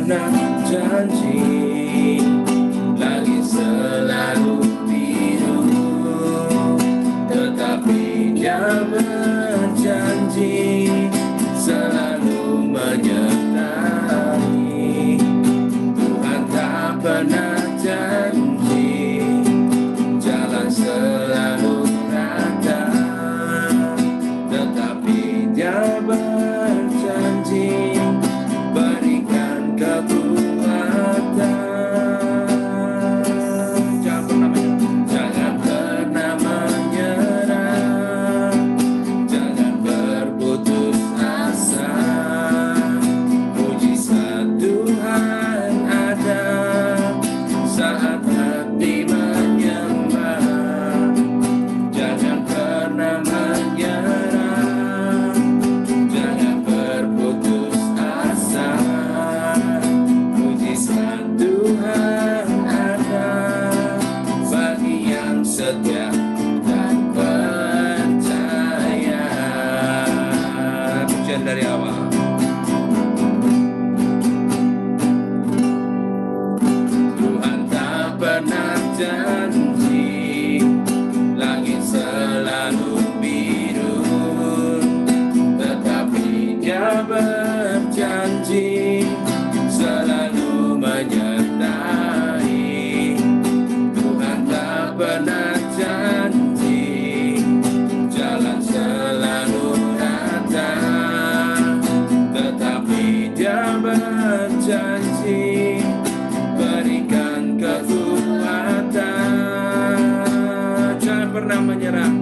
pernah janji, langit selalu biru, tetapi Dia berjanji selalu menyertai. Tuhan tak pernah janji, jalan selalu rata, tetapi Dia berjanji berikan kekuatan. Jangan pernah menyerah, jangan berputus asa. Mujizat Tuhan ada saat hati menyembah. Jangan pernah menyerah, jangan berputus asa. Mujizat Tuhan ada bagi yang setia dan percaya. Pujian dari awal. Tuhan tak pernah janji, langit selalu biru, tetapi Dia berjanji selalu menyertai. Tuhan tak pernah janji, jalan selalu rata, tetapi Dia berjanji berikan kekuatan. Jangan pernah menyerah,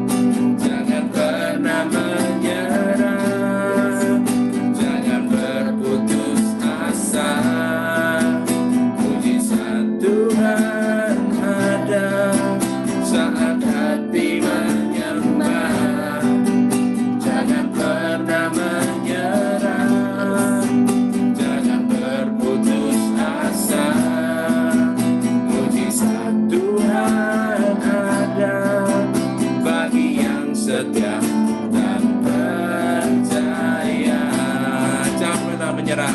jangan pernah menyerah, jangan berputus asa. Mujizat Tuhan ada saat hati menyembah. Jangan pernah menyerah, jangan berputus asa. Mujizat Tuhan ada bagi yang setia dan percaya. Jangan pernah menyerah,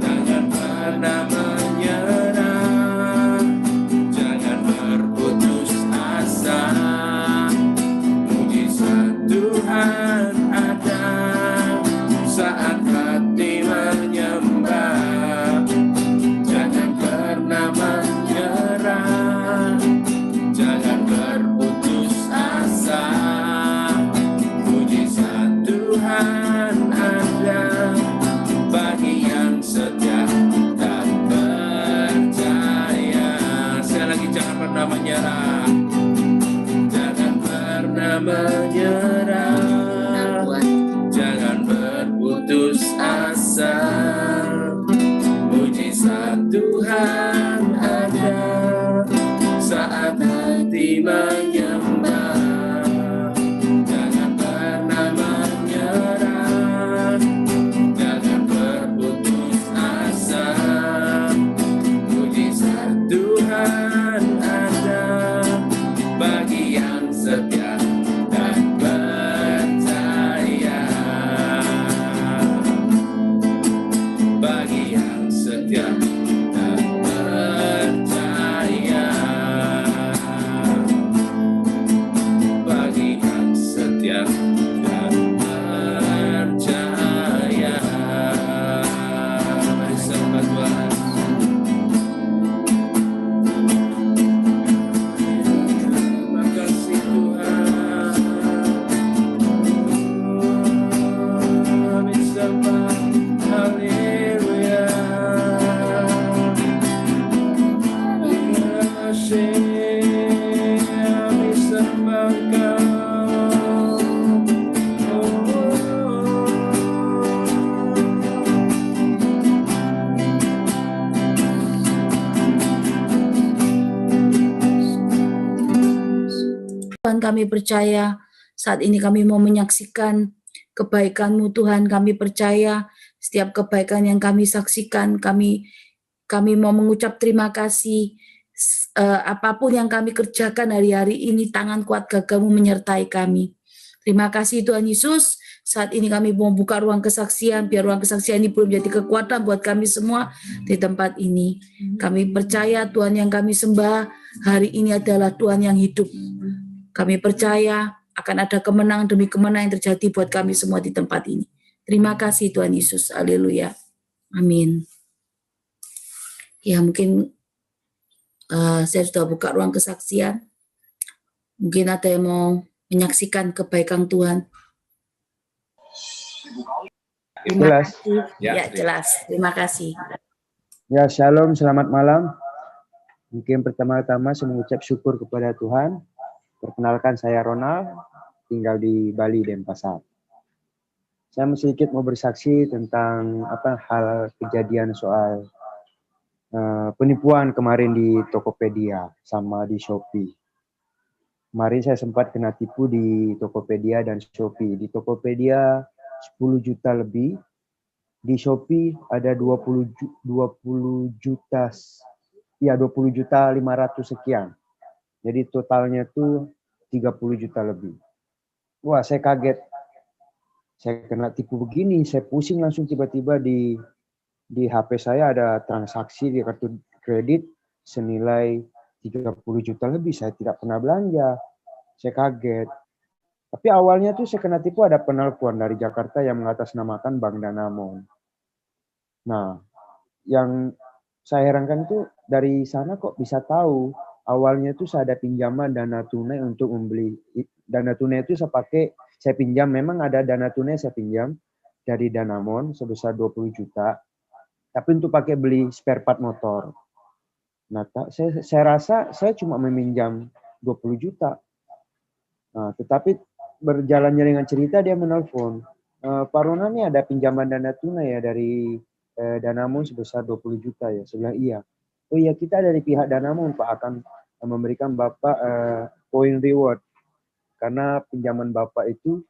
jangan pernah menyerah, jangan berputus asa. Mujizat Tuhan ada saat hati menyembah. Jangan pernah menyerah, jangan berputus asa. Mujizat Tuhan ada bagi yang setia dan percaya. Sekali lagi, jangan pernah menyerah, jangan pernah menyerah, jangan berputus asa. Mujizat Tuhan ada saat hati menyembah. Jangan pernah menyerah, jangan berputus asa. Mujizat Tuhan ada bagi yang setia dan percaya. Bagi yang setia dan percaya. Bagi yang setia dan percaya. Mari sembah Tuhan. Terima kasih Tuhan. Kami sembah. Haleluya. Terima kasih, kami sembah Engkau. Tuhan, kami percaya saat ini kami mau menyaksikan kebaikan-Mu Tuhan. Kami percaya setiap kebaikan yang kami saksikan, kami mau mengucap terima kasih. Apapun yang kami kerjakan hari-hari ini, tangan kuat gagah-Mu menyertai kami. Terima kasih Tuhan Yesus, Saat ini kami mau buka ruang kesaksian, biar ruang kesaksian ini belum jadi kekuatan buat kami semua di tempat ini. Kami percaya Tuhan yang kami sembah hari ini adalah Tuhan yang hidup. Kami percaya akan ada kemenangan demi kemenangan yang terjadi buat kami semua di tempat ini. Terima kasih Tuhan Yesus. Haleluya. Amin. Ya, mungkin saya sudah buka ruang kesaksian. Mungkin ada yang mau menyaksikan kebaikan Tuhan. Jelas. Ya, jelas. Terima kasih. Ya, shalom, selamat malam. Mungkin pertama-tama saya mengucap syukur kepada Tuhan. Perkenalkan saya Ronald, tinggal di Bali, Denpasar. Saya sedikit mau bersaksi tentang hal kejadian soal penipuan kemarin di Tokopedia sama di Shopee. Kemarin saya sempat kena tipu di Tokopedia dan Shopee. Di Tokopedia 10 juta lebih, di Shopee ada 20 juta 500 sekian. Jadi totalnya tuh 30 juta lebih. Wah, saya kaget. Saya kena tipu begini, saya pusing langsung tiba-tiba di HP saya ada transaksi di kartu kredit senilai 30 juta lebih. Saya tidak pernah belanja. Saya kaget. Tapi awalnya tuh saya kena tipu ada penelpon dari Jakarta yang mengatasnamakan Bank Danamon. Nah, yang saya herankan itu dari sana kok bisa tahu awalnya itu saya ada pinjaman dana tunai untuk membeli. Dana tunai itu saya pinjam, memang ada dana tunai saya pinjam dari Danamon sebesar 20 juta. Tapi untuk pakai beli spare part motor. Nah, saya rasa saya cuma meminjam 20 juta. Nah, tetapi berjalannya dengan cerita dia menelpon, Pak Rona nih ada pinjaman dana tunai ya dari Danamon sebesar 20 juta ya. Saya bilang iya. Oh iya, kita dari pihak Danamon Pak akan memberikan Bapak point reward. Karena pinjaman Bapak itu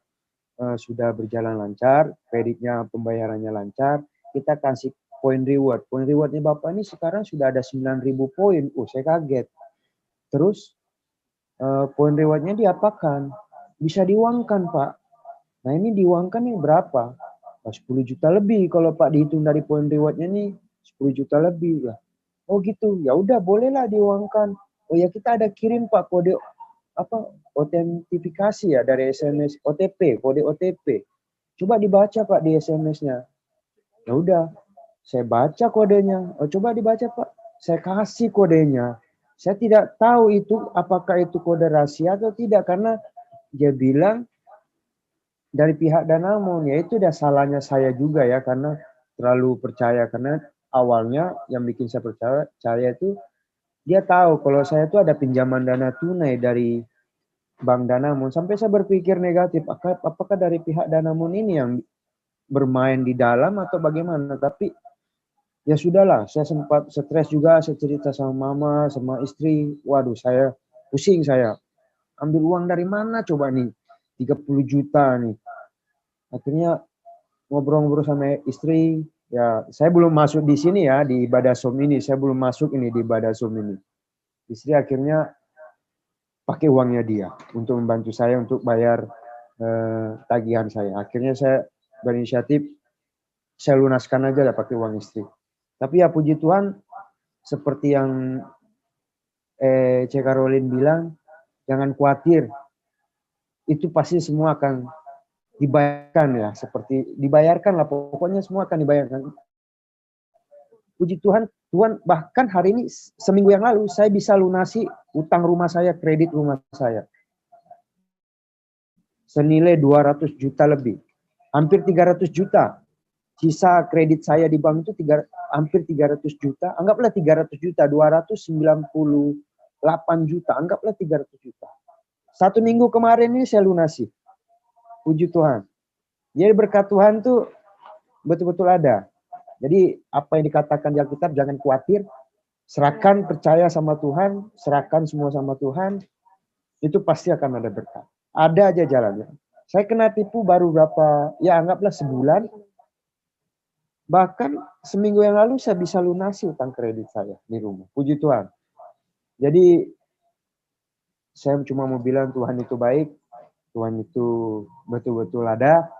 sudah berjalan lancar, kreditnya pembayarannya lancar, kita kasih point reward. Point rewardnya Bapak ini sekarang sudah ada 9.000 poin. Saya kaget. Terus point rewardnya diapakan? Bisa diuangkan Pak. Nah ini diuangkan nih berapa? 10 juta lebih kalau Pak dihitung dari poin rewardnya nih 10 juta lebih lah. Oh gitu, ya udah bolehlah diuangkan. Oh ya kita ada kirim Pak kode autentifikasi ya dari SMS OTP, kode OTP. Coba dibaca Pak di SMS-nya. Ya udah, saya baca kodenya. Oh coba dibaca Pak. Saya kasih kodenya. Saya tidak tahu itu apakah itu kode rahasia atau tidak karena dia bilang dari pihak Danamon, ya itu udah salahnya saya juga ya karena terlalu percaya karena awalnya yang bikin saya percaya itu dia tahu kalau saya itu ada pinjaman dana tunai dari Bank Danamon sampai saya berpikir negatif apakah dari pihak Danamon ini yang bermain di dalam atau bagaimana, tapi ya sudahlah, saya sempat stres juga, saya cerita sama mama sama istri, waduh saya pusing, saya ambil uang dari mana coba nih 30 juta nih. Akhirnya ngobrol-ngobrol sama istri, ya saya belum masuk di sini ya, di ibadah Zoom ini, saya belum masuk ini di ibadah Zoom ini. Istri akhirnya pakai uangnya dia untuk membantu saya untuk bayar tagihan saya. Akhirnya saya berinisiatif, saya lunaskan aja lah pakai uang istri. Tapi ya puji Tuhan, seperti yang Cek Caroline bilang, jangan khawatir, itu pasti semua akan dibayarkan ya, seperti dibayarkan lah, pokoknya semua akan dibayarkan. Puji Tuhan, bahkan hari ini seminggu yang lalu saya bisa lunasi utang rumah saya, kredit rumah saya. Senilai 200 juta lebih. Hampir 300 juta. Sisa kredit saya di bank itu hampir 300 juta. Anggaplah 300 juta, 298 juta. Anggaplah 300 juta. 1 minggu kemarin ini saya lunasi. Puji Tuhan. Jadi berkat Tuhan tuh betul-betul ada. Jadi apa yang dikatakan di Alkitab, jangan khawatir. Serahkan, percaya sama Tuhan. Serahkan semua sama Tuhan. Itu pasti akan ada berkat. Ada aja jalannya. Saya kena tipu baru ya anggaplah sebulan. Bahkan seminggu yang lalu saya bisa lunasi utang kredit saya di rumah. Puji Tuhan. Jadi saya cuma mau bilang Tuhan itu baik. Tuhan itu betul-betul ada.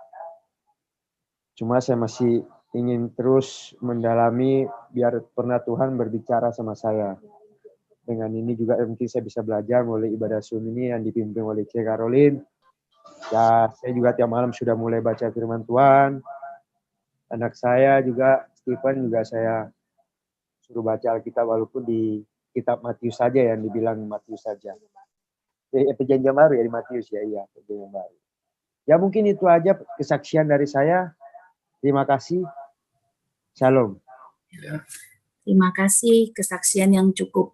Cuma saya masih ingin terus mendalami biar pernah Tuhan berbicara sama saya. Dengan ini juga mungkin saya bisa belajar melalui ibadah Zoom ini yang dipimpin oleh C. Caroline. Ya, saya juga tiap malam sudah mulai baca firman Tuhan. Anak saya juga, Stephen juga saya suruh baca Alkitab walaupun di kitab Matius saja yang dibilang Matius saja. Perjanjian baru ya di Matius ya, iya perjanjian baru. Ya mungkin itu aja kesaksian dari saya. Terima kasih. Shalom. Terima kasih kesaksian yang cukup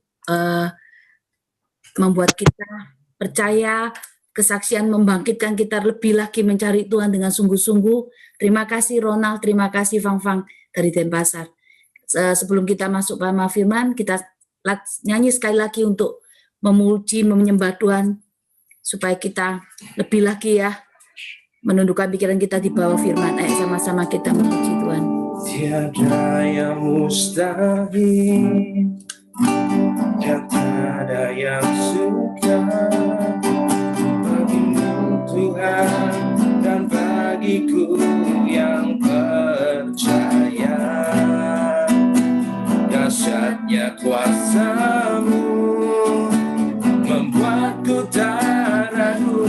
membuat kita percaya, kesaksian membangkitkan kita lebih lagi mencari Tuhan dengan sungguh-sungguh. Terima kasih Ronald, terima kasih Fang Fang dari Denpasar. Sebelum kita masuk pada firman, kita nyanyi sekali lagi untuk memuji, menyembah Tuhan, supaya kita lebih lagi ya menundukkan pikiran kita di bawah firman. Ayo sama-sama kita memuji Tuhan. Tiada yang mustahil, tiada yang sukar bagimu Tuhan dan bagiku yang percaya. Dahsyatnya kuasa-Mu membuatku tak ragu.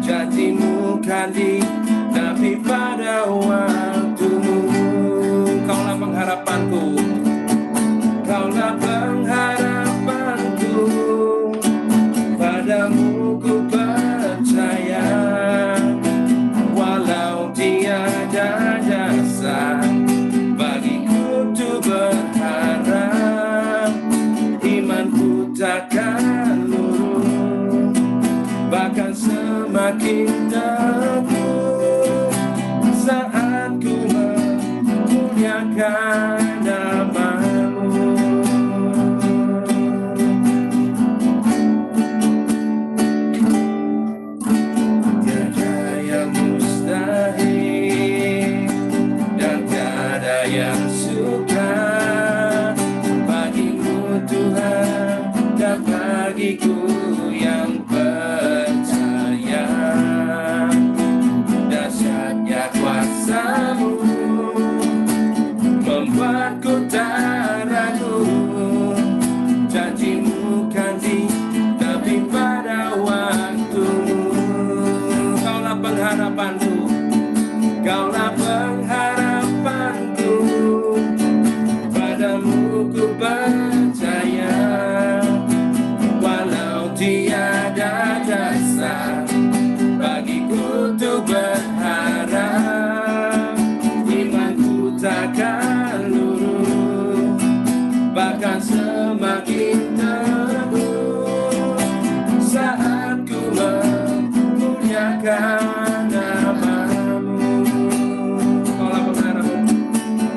Janji-Mu kan ditepi pada waktu-Mu. Kaulah pengharapanku, Kaulah pengharapanku, padamu ku percaya. Walau tiada dasar bagiku untuk berharap, imanku takkan luntur, bahkan semakin teguh saat ku memuliakan nama-Mu. Tiada yang mustahil dan tiada yang sukar bagimu Tuhan dan bagiku yang percaya. Dahsyatnya kuasa-Mu membuatku tak ragu. Janji-Mu kan ditepi pada waktu-Mu. Kaulah pengharapanku, Kaulah pengharapanku, padamu ku percaya. Walau tiada dasar bagiku untuk berharap, imanku takkan luntur, bahkan semakin teguh saat ku memuliakan nama-Mu. Kaulah pengharapanku,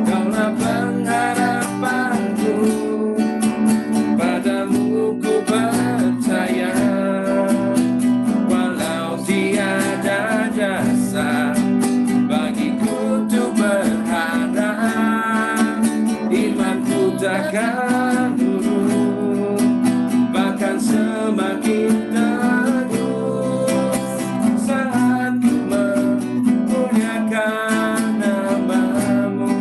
Kaulah pengharapanku, padamu ku percaya. Walau tiada dasar bagiku untuk berharap, imanku takkan luntur, bahkan semakin teguh saat ku memuliakan nama-Mu.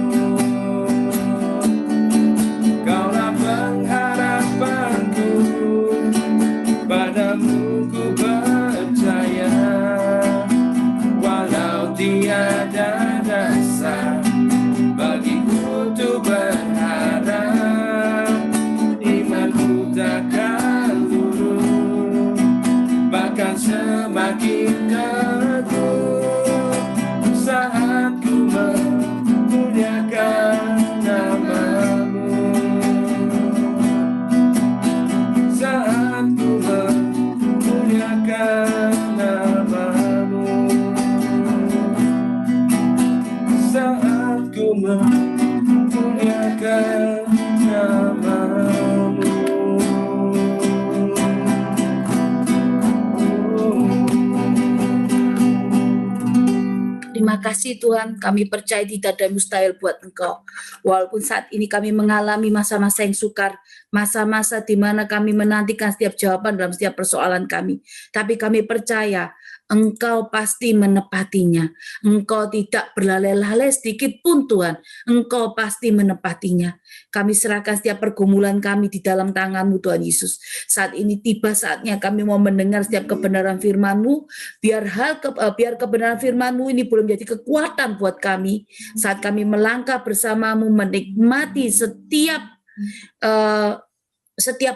Kaulah pengharapanku, padamu ku percaya. Walau tiada dasar bagiku untuk berharap, imanku takkan luntur, bahkan semakin teguh saat ku memuliakan nama-Mu. Saat ku memuliakan nama-Mu, saat ku memuliakan nama-Mu. Terima kasih Tuhan, kami percaya tidak ada mustahil buat Engkau. Walaupun saat ini kami mengalami masa-masa yang sukar, masa-masa di mana kami menantikan setiap jawaban dalam setiap persoalan kami. Tapi kami percaya Engkau pasti menepatinya. Engkau tidak berlalai-lalai sedikit pun Tuhan. Engkau pasti menepatinya. Kami serahkan setiap pergumulan kami di dalam tangan-Mu Tuhan Yesus. Saat ini tiba saatnya kami mau mendengar setiap kebenaran firman-Mu. Biar kebenaran firman-Mu ini boleh menjadi kekuatan buat kami. Saat kami melangkah bersama-Mu menikmati setiap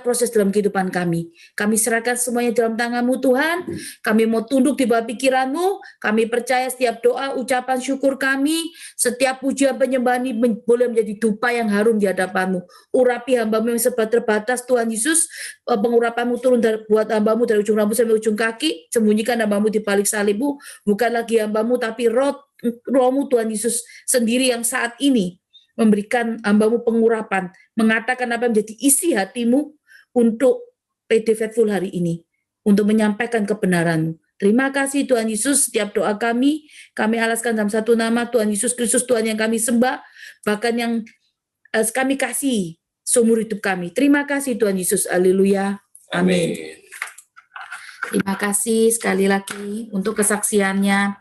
proses dalam kehidupan kami. Kami serahkan semuanya dalam tangan-Mu Tuhan. Kami mau tunduk di bawah pikiran-Mu. Kami percaya setiap doa, ucapan syukur kami, setiap pujian penyembahan ini boleh menjadi dupa yang harum di hadapan-Mu. Urapi hamba-Mu yang serba terbatas, Tuhan Yesus. Pengurapan-Mu turun buat hamba-Mu dari ujung rambut sampai ujung kaki. Sembunyikan hamba-Mu di balik salib-Mu. Bukan lagi hamba-Mu, tapi Roh-Mu Tuhan Yesus sendiri yang saat ini memberikan hamba-Mu pengurapan, mengatakan apa yang menjadi isi hati-Mu untuk PD Faithful hari ini, untuk menyampaikan kebenaran-Mu. Terima kasih Tuhan Yesus, setiap doa kami alaskan dalam satu nama, Tuhan Yesus Kristus, Tuhan yang kami sembah, bahkan yang kami kasih seumur hidup kami. Terima kasih Tuhan Yesus, haleluya, amin. Terima kasih sekali lagi untuk kesaksiannya.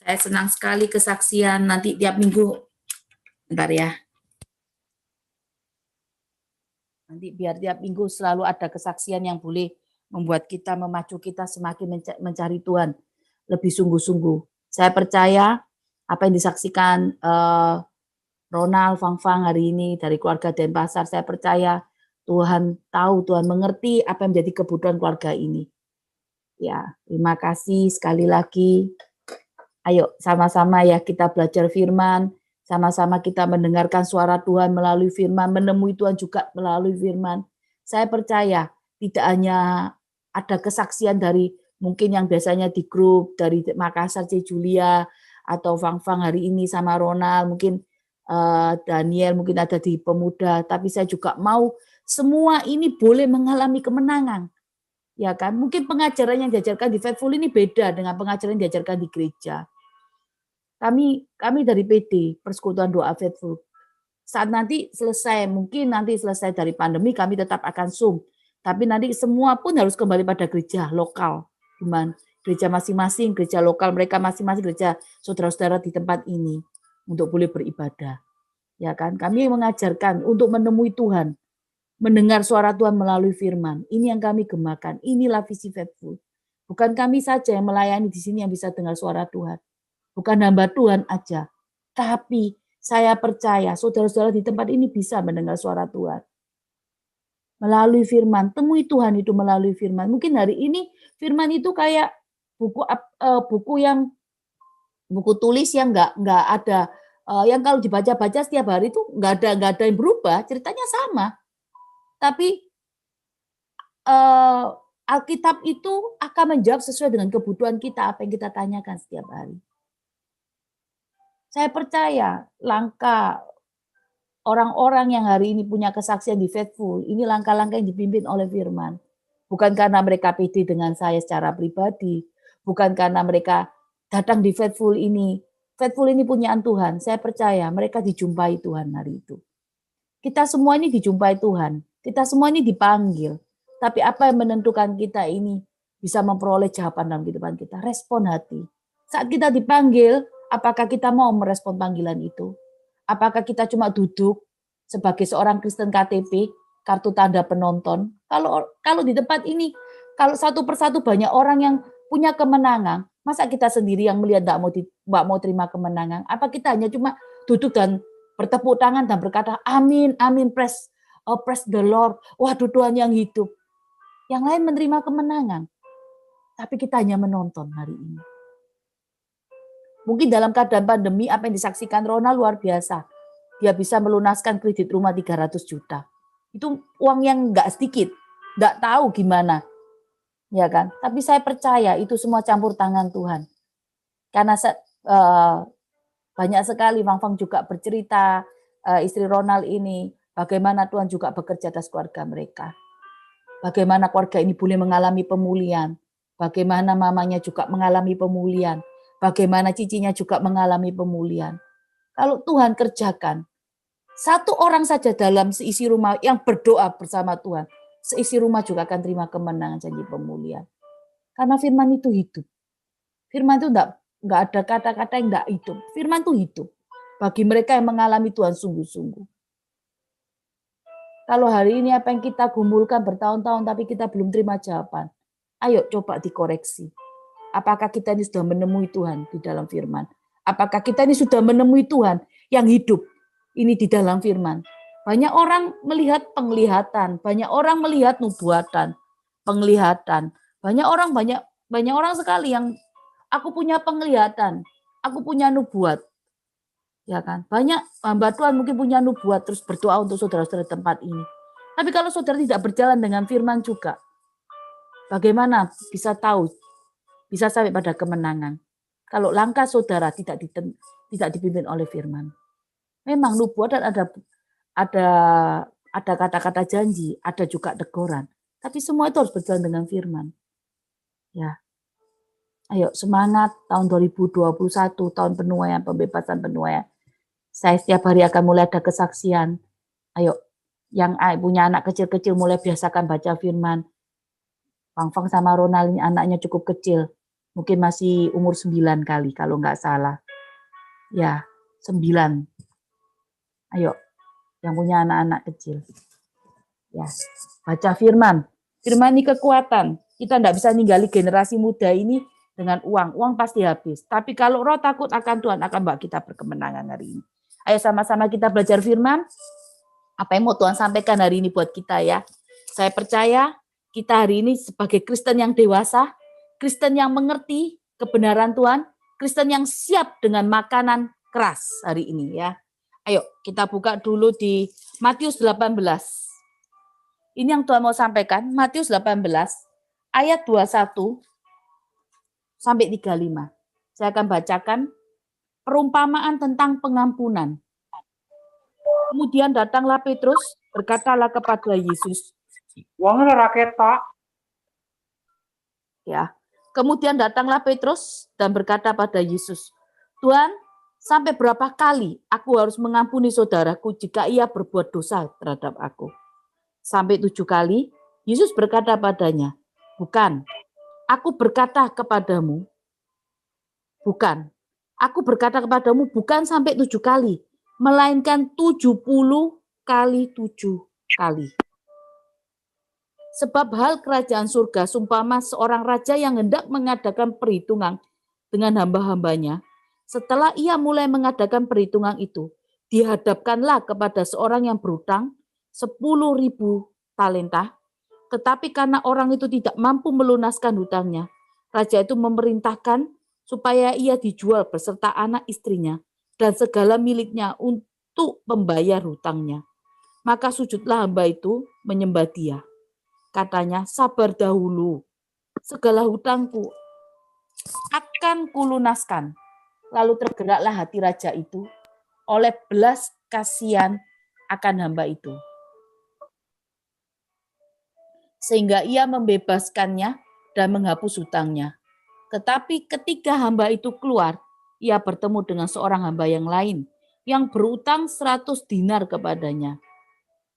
Saya senang sekali kesaksian, nanti tiap minggu. Bentar ya. Nanti biar tiap minggu selalu ada kesaksian yang boleh membuat kita, memacu kita semakin mencari Tuhan lebih sungguh-sungguh. Saya percaya apa yang disaksikan Ronald, Fang hari ini dari keluarga Denpasar, saya percaya Tuhan tahu, Tuhan mengerti apa yang menjadi kebutuhan keluarga ini. Ya, terima kasih sekali lagi. Ayo sama-sama ya kita belajar firman. Sama-sama kita mendengarkan suara Tuhan melalui firman, menemui Tuhan juga melalui firman. Saya percaya tidak hanya ada kesaksian dari mungkin yang biasanya di grup, dari Makassar, C. Julia, atau Fang hari ini sama Ronald, mungkin Daniel, mungkin ada di Pemuda, tapi saya juga mau semua ini boleh mengalami kemenangan. Ya kan? Mungkin pengajaran yang diajarkan di Faithful ini beda dengan pengajaran yang diajarkan di gereja. Kami dari PD, Persekutuan Doa Faithful, saat nanti selesai, mungkin nanti selesai dari pandemi, kami tetap akan Zoom. Tapi nanti semua pun harus kembali pada gereja lokal. Gereja masing-masing, gereja lokal mereka masing-masing, gereja saudara-saudara di tempat ini. Untuk boleh beribadah. Ya kan? Kami mengajarkan untuk menemui Tuhan. Mendengar suara Tuhan melalui firman. Ini yang kami gemakan. Inilah visi Faithful. Bukan kami saja yang melayani di sini yang bisa dengar suara Tuhan. Bukan hamba Tuhan aja, tapi saya percaya saudara-saudara di tempat ini bisa mendengar suara Tuhan. Melalui firman, temui Tuhan itu melalui firman. Mungkin hari ini firman itu kayak buku tulis yang nggak ada, yang kalau dibaca-baca setiap hari itu nggak ada yang berubah, ceritanya sama. Tapi Alkitab itu akan menjawab sesuai dengan kebutuhan kita, apa yang kita tanyakan setiap hari. Saya percaya langkah orang-orang yang hari ini punya kesaksian di Faithful, ini langkah-langkah yang dipimpin oleh firman. Bukan karena mereka pede dengan saya secara pribadi, bukan karena mereka datang di Faithful ini. Faithful ini punyaan Tuhan, saya percaya mereka dijumpai Tuhan hari itu. Kita semua ini dijumpai Tuhan, kita semua ini dipanggil. Tapi apa yang menentukan kita ini bisa memperoleh jawaban dalam kehidupan kita? Respon hati. Saat kita dipanggil, apakah kita mau merespon panggilan itu? Apakah kita cuma duduk sebagai seorang Kristen KTP, kartu tanda penonton? Kalau di tempat ini, kalau satu persatu banyak orang yang punya kemenangan, masa kita sendiri yang melihat tidak mau terima kemenangan? Apa kita hanya cuma duduk dan bertepuk tangan dan berkata, amin, amin, praise the Lord. Waduh, Tuhan yang hidup. Yang lain menerima kemenangan. Tapi kita hanya menonton hari ini. Mungkin dalam keadaan pandemi apa yang disaksikan Ronald luar biasa. Dia bisa melunaskan kredit rumah 300 juta. Itu uang yang enggak sedikit. Enggak tahu gimana. Ya kan? Tapi saya percaya itu semua campur tangan Tuhan. Karena banyak sekali Fang juga bercerita, istri Ronald ini, bagaimana Tuhan juga bekerja atas keluarga mereka. Bagaimana keluarga ini boleh mengalami pemulihan. Bagaimana mamanya juga mengalami pemulihan. Bagaimana cicinya juga mengalami pemulihan. Kalau Tuhan kerjakan, Satu orang saja dalam seisi rumah yang berdoa bersama Tuhan, seisi rumah juga akan terima kemenangan janji pemulihan. Karena firman itu hidup. Firman itu enggak ada kata-kata yang enggak hidup. Firman itu hidup. Bagi mereka yang mengalami Tuhan sungguh-sungguh. Kalau hari ini apa yang kita gumulkan bertahun-tahun tapi kita belum terima jawaban, ayo coba dikoreksi. Apakah kita ini sudah menemui Tuhan di dalam firman? Apakah kita ini sudah menemui Tuhan yang hidup ini di dalam firman? Banyak orang melihat penglihatan, banyak orang melihat nubuatan, penglihatan. Banyak orang sekali yang aku punya penglihatan, aku punya nubuat. Ya kan? Banyak hamba Tuhan mungkin punya nubuat terus berdoa untuk saudara-saudara tempat ini. Tapi kalau saudara tidak berjalan dengan firman juga, bagaimana bisa tahu, bisa sampai pada kemenangan? Kalau langkah saudara tidak dipimpin oleh firman. Memang nubuat dan ada kata-kata janji, ada juga teguran. Tapi semua itu harus berjalan dengan firman. Ya. Ayo semangat tahun 2021, tahun penuaian, pembebasan penuaian. Saya setiap hari akan mulai ada kesaksian. Ayo, yang punya anak kecil-kecil mulai biasakan baca firman. Fang sama Ronald anaknya cukup kecil. Mungkin masih umur 9 kali kalau nggak salah. Ya, 9. Ayo, yang punya anak-anak kecil. Ya, baca firman. Firman ini kekuatan. Kita nggak bisa ninggali generasi muda ini dengan uang. Uang pasti habis. Tapi kalau roh takut akan Tuhan akan bawa kita berkemenangan hari ini. Ayo sama-sama kita belajar firman. Apa yang mau Tuhan sampaikan hari ini buat kita ya. Saya percaya kita hari ini sebagai Kristen yang dewasa, Kristen yang mengerti kebenaran Tuhan, Kristen yang siap dengan makanan keras hari ini ya. Ayo kita buka dulu di Matius 18. Ini yang Tuhan mau sampaikan, Matius 18 ayat 21 sampai 35. Saya akan bacakan perumpamaan tentang pengampunan. Kemudian datanglah Petrus, berkatalah kepada Yesus. Uangnya raketa. Ya. Kemudian datanglah Petrus dan berkata pada Yesus, Tuhan, sampai berapa kali aku harus mengampuni saudaraku jika ia berbuat dosa terhadap aku? Sampai 7 kali? Yesus berkata padanya, bukan. Aku berkata kepadamu, bukan. Aku berkata kepadamu bukan sampai 7 kali, melainkan 70 kali 7 kali. Sebab hal kerajaan surga sumpama seorang raja yang hendak mengadakan perhitungan dengan hamba-hambanya. Setelah ia mulai mengadakan perhitungan itu, dihadapkanlah kepada seorang yang berutang 10.000 talenta. Tetapi karena orang itu tidak mampu melunaskan hutangnya, raja itu memerintahkan supaya ia dijual beserta anak istrinya dan segala miliknya untuk membayar hutangnya. Maka sujudlah hamba itu menyembah dia. Katanya, sabar dahulu, segala hutangku akan kulunaskan. Lalu tergeraklah hati raja itu oleh belas kasihan akan hamba itu. Sehingga ia membebaskannya dan menghapus hutangnya. Tetapi ketika hamba itu keluar, ia bertemu dengan seorang hamba yang lain yang berutang 100 dinar kepadanya.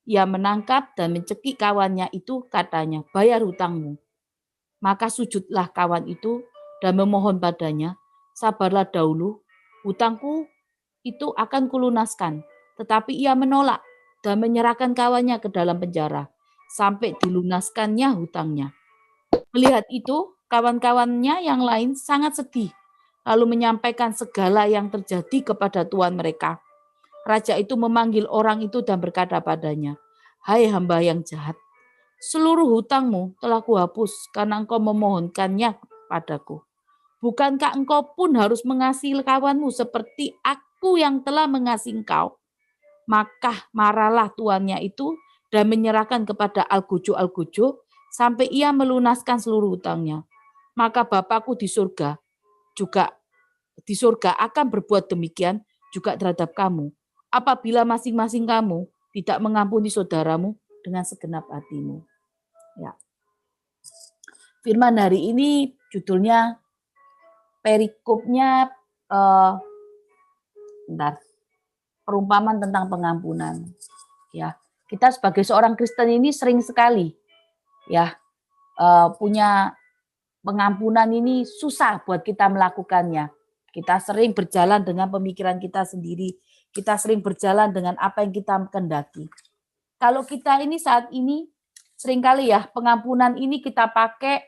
Ia menangkap dan mencekik kawannya itu, katanya, bayar hutangmu. Maka sujudlah kawan itu dan memohon padanya, sabarlah dahulu, hutangku itu akan kulunaskan. Tetapi ia menolak dan menyerahkan kawannya ke dalam penjara, sampai dilunaskannya hutangnya. Melihat itu, kawan-kawannya yang lain sangat sedih, lalu menyampaikan segala yang terjadi kepada tuan mereka. Raja itu memanggil orang itu dan berkata padanya, hai hamba yang jahat, seluruh hutangmu telah kuhapus karena engkau memohonkannya padaku. Bukankah engkau pun harus mengasihi kawanmu seperti aku yang telah mengasihi engkau? Maka marahlah tuannya itu dan menyerahkan kepada algojo-algojo sampai ia melunaskan seluruh hutangnya. Maka Bapakku di surga akan berbuat demikian juga terhadap kamu, apabila masing-masing kamu tidak mengampuni saudaramu dengan segenap hatimu. Ya. Firman hari ini judulnya perikopnya perumpamaan tentang pengampunan. Ya, kita sebagai seorang Kristen ini sering sekali ya punya pengampunan ini susah buat kita melakukannya. Kita sering berjalan dengan pemikiran kita sendiri. Kita sering berjalan dengan apa yang kita kendaki. Kalau kita ini saat ini seringkali ya pengampunan ini kita pakai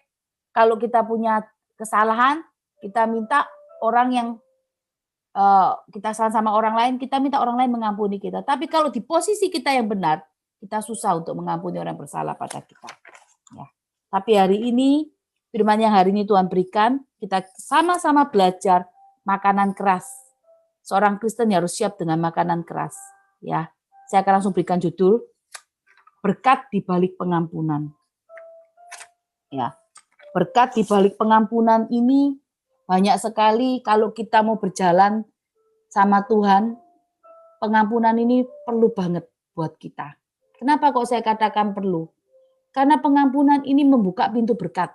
kalau kita punya kesalahan, kita minta orang yang kita salah sama orang lain, kita minta orang lain mengampuni kita. Tapi kalau di posisi kita yang benar, kita susah untuk mengampuni orang yang bersalah pada kita. Ya. Tapi hari ini, firman yang hari ini Tuhan berikan, kita sama-sama belajar makanan keras. Seorang Kristen harus siap dengan makanan keras. Ya, saya akan langsung berikan judul, berkat di balik pengampunan. Ya, berkat di balik pengampunan ini banyak sekali kalau kita mau berjalan sama Tuhan, pengampunan ini perlu banget buat kita. Kenapa kok saya katakan perlu? Karena pengampunan ini membuka pintu berkat.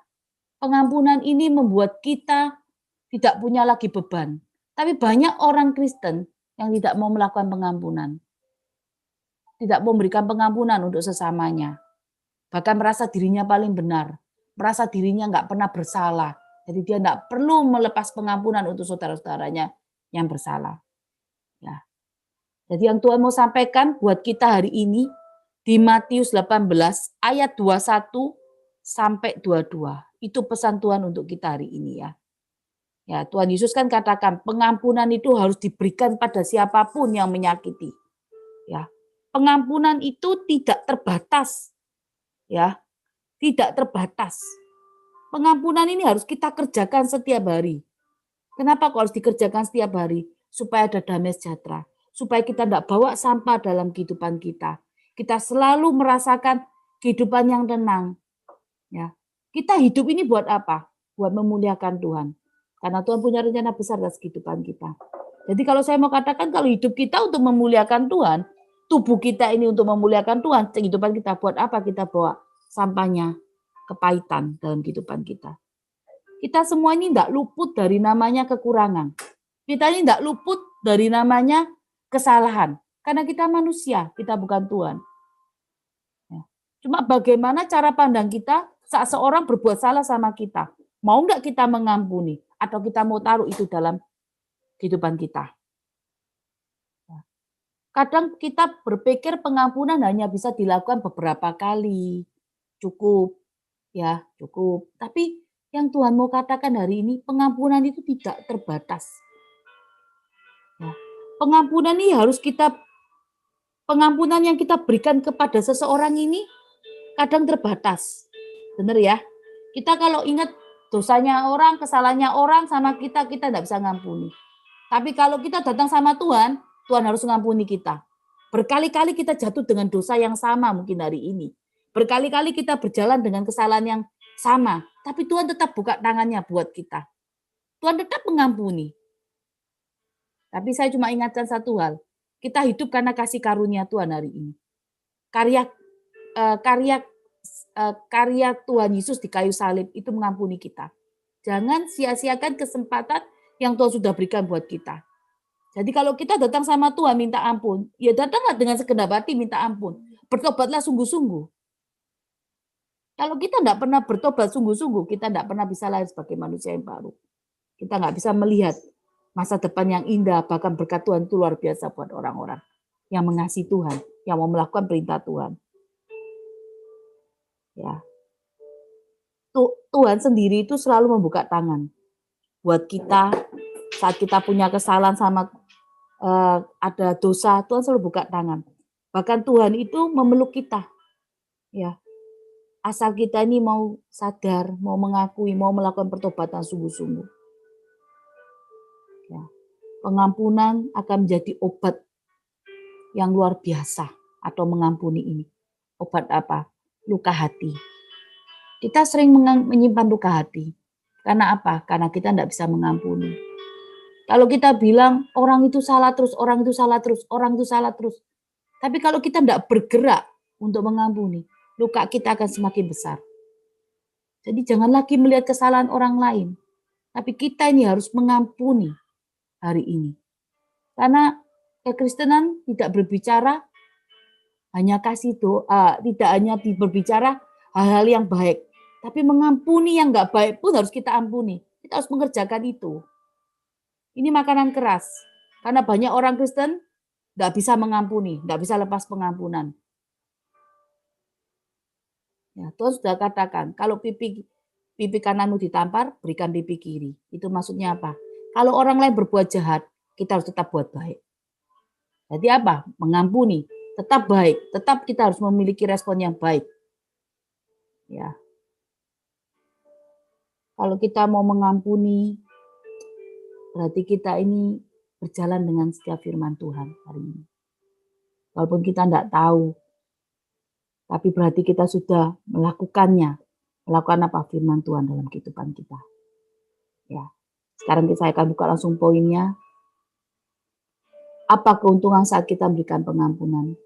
Pengampunan ini membuat kita tidak punya lagi beban. Tapi banyak orang Kristen yang tidak mau melakukan pengampunan. Tidak mau memberikan pengampunan untuk sesamanya. Bahkan merasa dirinya paling benar. Merasa dirinya nggak pernah bersalah. Jadi dia tidak perlu melepas pengampunan untuk saudara-saudaranya yang bersalah. Ya. Jadi yang Tuhan mau sampaikan buat kita hari ini di Matius 18 ayat 21 sampai 22. Itu pesan Tuhan untuk kita hari ini ya. Ya, Tuhan Yesus kan katakan pengampunan itu harus diberikan pada siapapun yang menyakiti. Ya. Pengampunan itu tidak terbatas. Ya. Tidak terbatas. Pengampunan ini harus kita kerjakan setiap hari. Kenapa kok harus dikerjakan setiap hari? Supaya ada damai sejahtera. Supaya kita tidak bawa sampah dalam kehidupan kita. Kita selalu merasakan kehidupan yang tenang. Ya. Kita hidup ini buat apa? Buat memuliakan Tuhan. Karena Tuhan punya rencana besar atas kehidupan kita. Jadi kalau saya mau katakan kalau hidup kita untuk memuliakan Tuhan, tubuh kita ini untuk memuliakan Tuhan, kehidupan kita buat apa? Kita bawa sampahnya, kepahitan dalam kehidupan kita. Kita semua ini tidak luput dari namanya kekurangan. Kita ini tidak luput dari namanya kesalahan. Karena kita manusia, kita bukan Tuhan. Ya. Cuma bagaimana cara pandang kita saat seorang berbuat salah sama kita. Mau nggak kita mengampuni? Atau kita mau taruh itu dalam kehidupan kita. Ya. Kadang kita berpikir pengampunan hanya bisa dilakukan beberapa kali. Cukup. Ya, cukup. Tapi yang Tuhan mau katakan hari ini, pengampunan itu tidak terbatas. Ya. Pengampunan ini harus pengampunan yang kita berikan kepada seseorang ini kadang terbatas. Benar ya? Kita kalau ingat dosanya orang, kesalahannya orang sama kita tidak bisa ngampuni. Tapi kalau kita datang sama Tuhan, Tuhan harus ngampuni kita. Berkali-kali kita jatuh dengan dosa yang sama mungkin hari ini. Berkali-kali kita berjalan dengan kesalahan yang sama, tapi Tuhan tetap buka tangannya buat kita. Tuhan tetap mengampuni. Tapi saya cuma ingatkan satu hal, kita hidup karena kasih karunia Tuhan hari ini. Karya Tuhan Yesus di kayu salib itu mengampuni kita. Jangan sia-siakan kesempatan yang Tuhan sudah berikan buat kita. Jadi kalau kita datang sama Tuhan minta ampun, ya datanglah dengan segenap hati minta ampun. Bertobatlah sungguh-sungguh. Kalau kita tidak pernah bertobat sungguh-sungguh, kita tidak pernah bisa lahir sebagai manusia yang baru. Kita nggak bisa melihat masa depan yang indah, bahkan berkat Tuhan itu luar biasa buat orang-orang yang mengasihi Tuhan, yang mau melakukan perintah Tuhan. Ya, Tuhan sendiri itu selalu membuka tangan buat kita saat kita punya kesalahan sama ada dosa, Tuhan selalu buka tangan. Bahkan Tuhan itu memeluk kita. Ya. Asal kita ini mau sadar, mau mengakui, mau melakukan pertobatan sungguh-sungguh. Ya. Pengampunan akan menjadi obat yang luar biasa atau mengampuni ini. Obat apa? Luka hati. Kita sering menyimpan luka hati. Karena apa? Karena kita tidak bisa mengampuni. Kalau kita bilang orang itu salah terus, orang itu salah terus, orang itu salah terus. Tapi kalau kita tidak bergerak untuk mengampuni, luka kita akan semakin besar. Jadi jangan lagi melihat kesalahan orang lain. Tapi kita ini harus mengampuni hari ini. Karena Kekristenan tidak berbicara hanya kasih doa, tidak hanya berbicara hal-hal yang baik, tapi mengampuni yang nggak baik pun harus kita ampuni. Kita harus mengerjakan itu. Ini makanan keras. Karena banyak orang Kristen nggak bisa mengampuni, nggak bisa lepas pengampunan. Ya, Tuhan sudah katakan, kalau pipi kananmu ditampar, berikan pipi kiri. Itu maksudnya apa? Kalau orang lain berbuat jahat, kita harus tetap buat baik. Jadi apa? Mengampuni, tetap baik, tetap kita harus memiliki respon yang baik. Ya. Kalau kita mau mengampuni, berarti kita ini berjalan dengan setiap firman Tuhan hari ini. Walaupun kita tidak tahu, tapi berarti kita sudah melakukannya. Melakukan apa firman Tuhan dalam kehidupan kita. Ya. Sekarang saya akan buka langsung poinnya. Apa keuntungan saat kita memberikan pengampunan?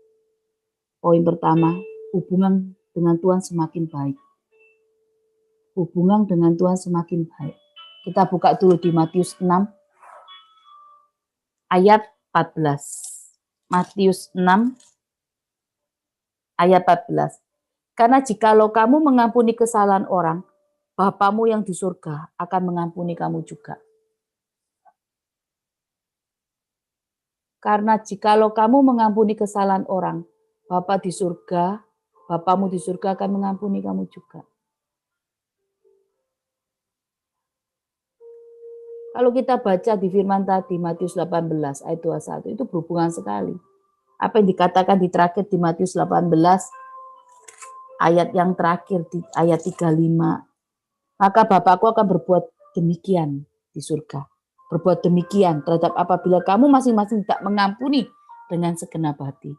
Poin pertama, hubungan dengan Tuhan semakin baik. Hubungan dengan Tuhan semakin baik. Kita buka dulu di Matius 6 ayat 14. Matius 6 ayat 14. Karena jikalau kamu mengampuni kesalahan orang, Bapamu yang di surga akan mengampuni kamu juga. Karena jikalau kamu mengampuni kesalahan orang, Bapamu di surga akan mengampuni kamu juga. Kalau kita baca di firman tadi, Matius 18 ayat 21, itu berhubungan sekali. Apa yang dikatakan di terakhir di Matius 18, ayat yang terakhir di ayat 35. Maka Bapakku akan berbuat demikian di surga. Berbuat demikian terhadap apabila kamu masing-masing tidak mengampuni dengan segenap hati.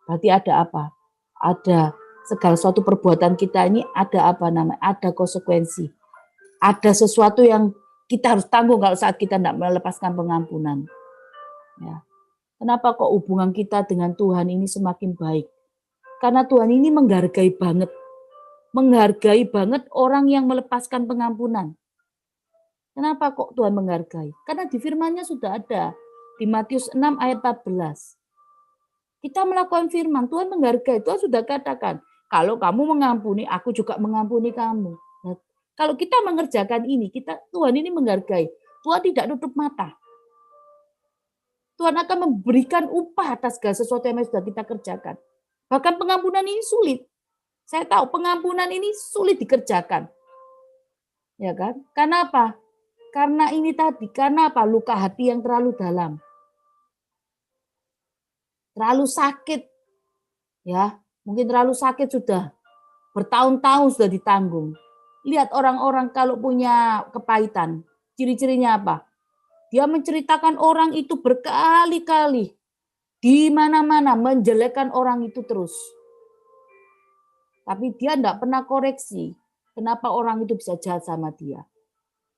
Berarti ada apa? Ada segala suatu perbuatan kita ini ada apa namanya? Ada konsekuensi. Ada sesuatu yang kita harus tanggung kalau saat kita tidak melepaskan pengampunan. Ya. Kenapa kok hubungan kita dengan Tuhan ini semakin baik? Karena Tuhan ini menghargai banget orang yang melepaskan pengampunan. Kenapa kok Tuhan menghargai? Karena di firman-Nya sudah ada. Di Matius 6 ayat 14. Kita melakukan firman, Tuhan menghargai. Tuhan sudah katakan, kalau kamu mengampuni, aku juga mengampuni kamu. Nah, kalau kita mengerjakan ini, Tuhan ini menghargai. Tuhan tidak tutup mata. Tuhan akan memberikan upah atas segala sesuatu yang sudah kita kerjakan. Bahkan pengampunan ini sulit. Saya tahu pengampunan ini sulit dikerjakan. Ya kan? Karena apa? Karena ini tadi, karena apa? Luka hati yang terlalu dalam. Terlalu sakit. Ya, mungkin terlalu sakit sudah. Bertahun-tahun sudah ditanggung. Lihat orang-orang kalau punya kepahitan. Ciri-cirinya apa? Dia menceritakan orang itu berkali-kali. Di mana-mana menjelekkan orang itu terus. Tapi dia tidak pernah koreksi. Kenapa orang itu bisa jahat sama dia.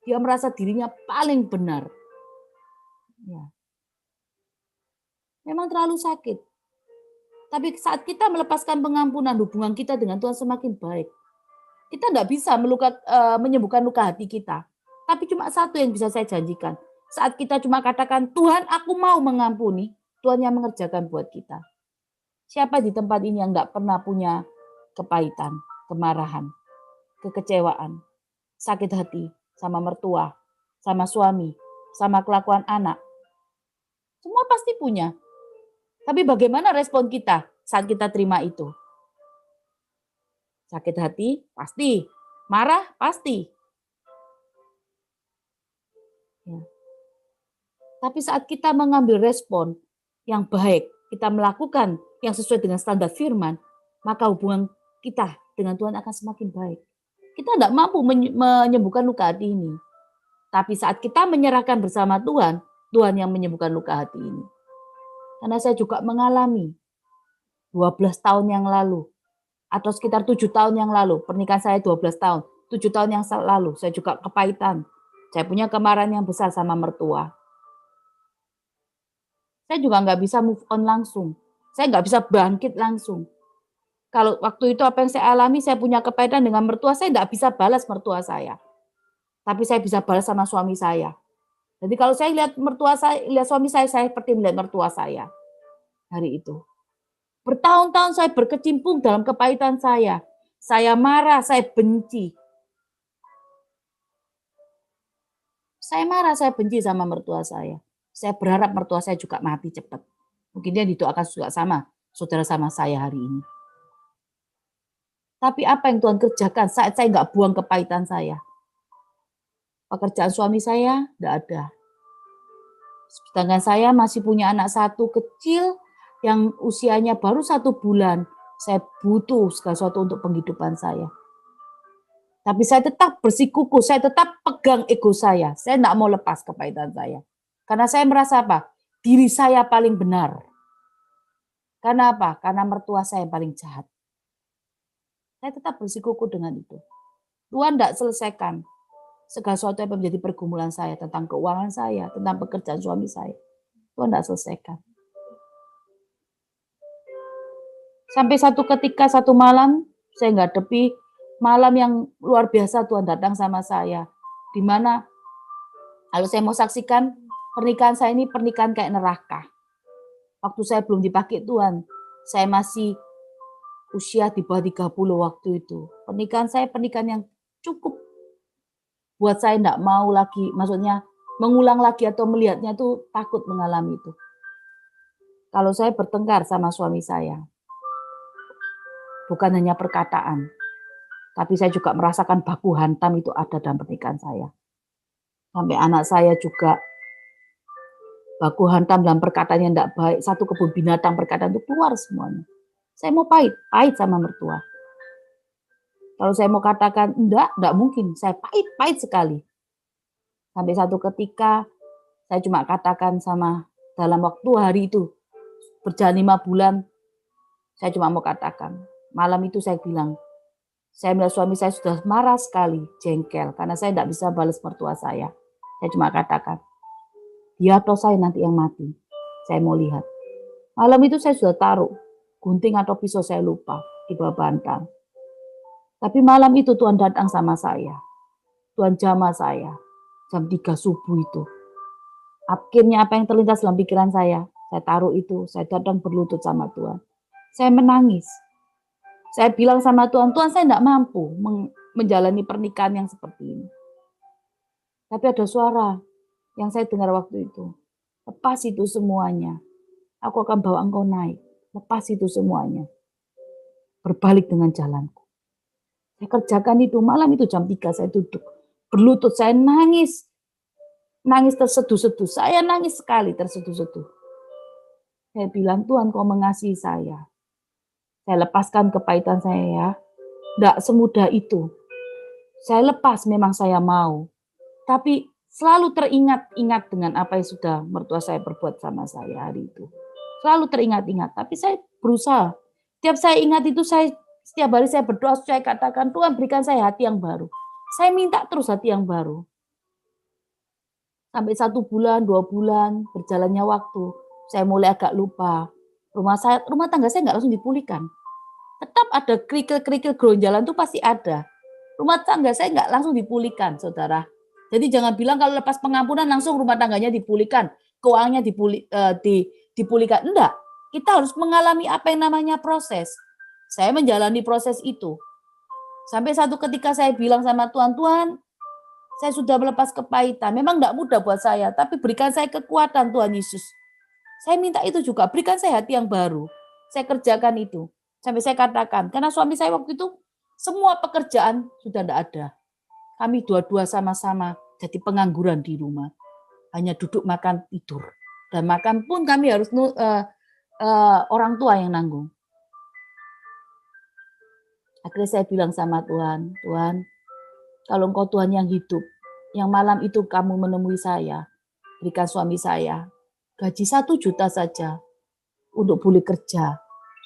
Dia merasa dirinya paling benar. Ya. Memang terlalu sakit. Tapi saat kita melepaskan pengampunan, hubungan kita dengan Tuhan semakin baik. Kita tidak bisa menyembuhkan luka hati kita. Tapi cuma satu yang bisa saya janjikan. Saat kita cuma katakan, Tuhan aku mau mengampuni, Tuhan yang mengerjakan buat kita. Siapa di tempat ini yang tidak pernah punya kepahitan, kemarahan, kekecewaan, sakit hati, sama mertua, sama suami, sama kelakuan anak. Semua pasti punya. Tapi bagaimana respon kita saat kita terima itu? Sakit hati? Pasti. Marah? Pasti. Ya. Tapi saat kita mengambil respon yang baik, kita melakukan yang sesuai dengan standar firman, maka hubungan kita dengan Tuhan akan semakin baik. Kita tidak mampu menyembuhkan luka hati ini. Tapi saat kita menyerahkan bersama Tuhan, Tuhan yang menyembuhkan luka hati ini. Karena saya juga mengalami 12 tahun yang lalu, atau sekitar 7 tahun yang lalu, pernikahan saya 12 tahun, 7 tahun yang lalu, saya juga kepahitan. Saya punya kemarahan yang besar sama mertua. Saya juga nggak bisa move on langsung. Saya nggak bisa bangkit langsung. Kalau waktu itu apa yang saya alami, saya punya kepahitan dengan mertua, saya nggak bisa balas mertua saya. Tapi saya bisa balas sama suami saya. Jadi kalau saya lihat mertua saya, lihat suami saya seperti melihat mertua saya hari itu. Bertahun-tahun saya berkecimpung dalam kepahitan saya. Saya marah, saya benci. Saya marah, saya benci sama mertua saya. Saya berharap mertua saya juga mati cepat. Mungkin dia didoakan juga sama saudara sama saya hari ini. Tapi apa yang Tuhan kerjakan saat saya nggak buang kepahitan saya? Pekerjaan suami saya nggak ada. Sedangkan saya masih punya anak satu kecil yang usianya baru 1 bulan. Saya butuh segala sesuatu untuk penghidupan saya. Tapi saya tetap bersikukuh, saya tetap pegang ego saya. Saya tidak mau lepas kepahitan saya. Karena saya merasa apa? Diri saya paling benar. Karena apa? Karena mertua saya yang paling jahat. Saya tetap bersikukuh dengan itu. Tuhan tidak selesaikan segala sesuatu yang menjadi pergumulan saya, tentang keuangan saya, tentang pekerjaan suami saya. Tuhan tidak selesaikan. Sampai satu ketika, satu malam, saya menghadapi malam yang luar biasa. Tuhan datang sama saya. Di mana, kalau saya mau saksikan, pernikahan saya ini pernikahan kayak neraka. Waktu saya belum dipakai Tuhan, saya masih usia di bawah 30 waktu itu. Pernikahan saya pernikahan yang cukup buat saya tidak mau lagi, maksudnya mengulang lagi atau melihatnya itu takut mengalami itu. Kalau saya bertengkar sama suami saya, bukan hanya perkataan, tapi saya juga merasakan baku hantam itu ada dalam pernikahan saya. Sampai anak saya juga baku hantam dalam perkataan yang tidak baik. Satu kebun binatang perkataan itu keluar semuanya. Saya mau pahit sama mertua. Kalau saya mau katakan enggak mungkin. Saya pahit sekali. Sampai satu ketika saya cuma katakan sama dalam waktu hari itu berjalan 5 bulan, saya cuma mau katakan. Malam itu saya bilang, saya melihat suami saya sudah marah sekali, jengkel, karena saya tidak bisa balas mertua saya. Saya cuma katakan, dia atau saya nanti yang mati. Saya mau lihat. Malam itu saya sudah taruh gunting atau pisau, saya lupa, di bawah bantal. Tapi malam itu Tuhan datang sama saya. Tuhan jamah saya. Jam 3 subuh itu. Akhirnya apa yang terlintas dalam pikiran saya taruh itu, saya datang berlutut sama Tuhan. Saya menangis. Saya bilang sama Tuhan, Tuhan saya tidak mampu menjalani pernikahan yang seperti ini. Tapi ada suara yang saya dengar waktu itu. Lepas itu semuanya. Aku akan bawa engkau naik. Lepas itu semuanya. Berbalik dengan jalanku. Saya kerjakan itu. Malam itu jam 3 saya duduk. Berlutut saya nangis. Nangis terseduh-seduh. Saya nangis sekali terseduh-seduh. Saya bilang, Tuhan kau mengasihi saya. Saya lepaskan kepahitan saya ya. Tidak semudah itu. Saya lepas memang saya mau. Tapi selalu teringat-ingat dengan apa yang sudah mertua saya perbuat sama saya hari itu. Selalu teringat-ingat. Tapi saya berusaha. Setiap saya ingat itu, setiap hari saya berdoa, saya katakan, Tuhan berikan saya hati yang baru. Saya minta terus hati yang baru. Sampai 1 bulan, 2 bulan, berjalannya waktu. Saya mulai agak lupa. Rumah tangga saya nggak langsung dipulihkan. Tetap ada kerikil-kerikil geronjalan itu pasti ada. Rumah tangga saya nggak langsung dipulihkan, saudara. Jadi jangan bilang kalau lepas pengampunan langsung rumah tangganya dipulihkan, keuangannya dipulihkan. Enggak, kita harus mengalami apa yang namanya proses. Saya menjalani proses itu. Sampai satu ketika saya bilang sama Tuhan, Tuhan, saya sudah melepas kepahitan. Memang enggak mudah buat saya, tapi berikan saya kekuatan Tuhan Yesus. Saya minta itu juga, berikan saya hati yang baru. Saya kerjakan itu. Sampai saya katakan, karena suami saya waktu itu semua pekerjaan sudah enggak ada. Kami dua-dua sama-sama jadi pengangguran di rumah. Hanya duduk makan tidur. Dan makan pun kami harus orang tua yang nanggung. Akhirnya saya bilang sama Tuhan, Tuhan, kalau Engkau Tuhan yang hidup, yang malam itu kamu menemui saya, berikan suami saya, gaji 1 juta saja untuk boleh kerja.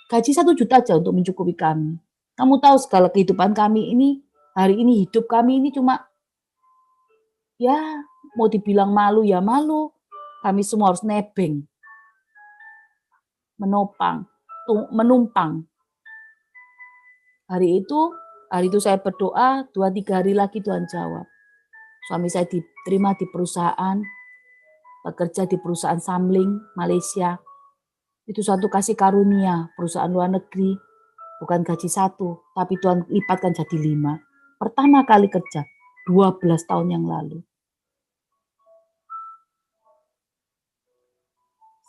Gaji 1 juta aja untuk mencukupi kami. Kamu tahu segala kehidupan kami ini, hari ini hidup kami ini cuma, ya mau dibilang malu ya malu, kami semua harus nebeng, menumpang. Hari itu saya berdoa, 2-3 hari lagi Tuhan jawab. Suami saya diterima di perusahaan, bekerja di perusahaan Samling, Malaysia. Itu suatu kasih karunia, perusahaan luar negeri, bukan gaji 1, tapi Tuhan lipatkan jadi 5. Pertama kali kerja, 12 tahun yang lalu.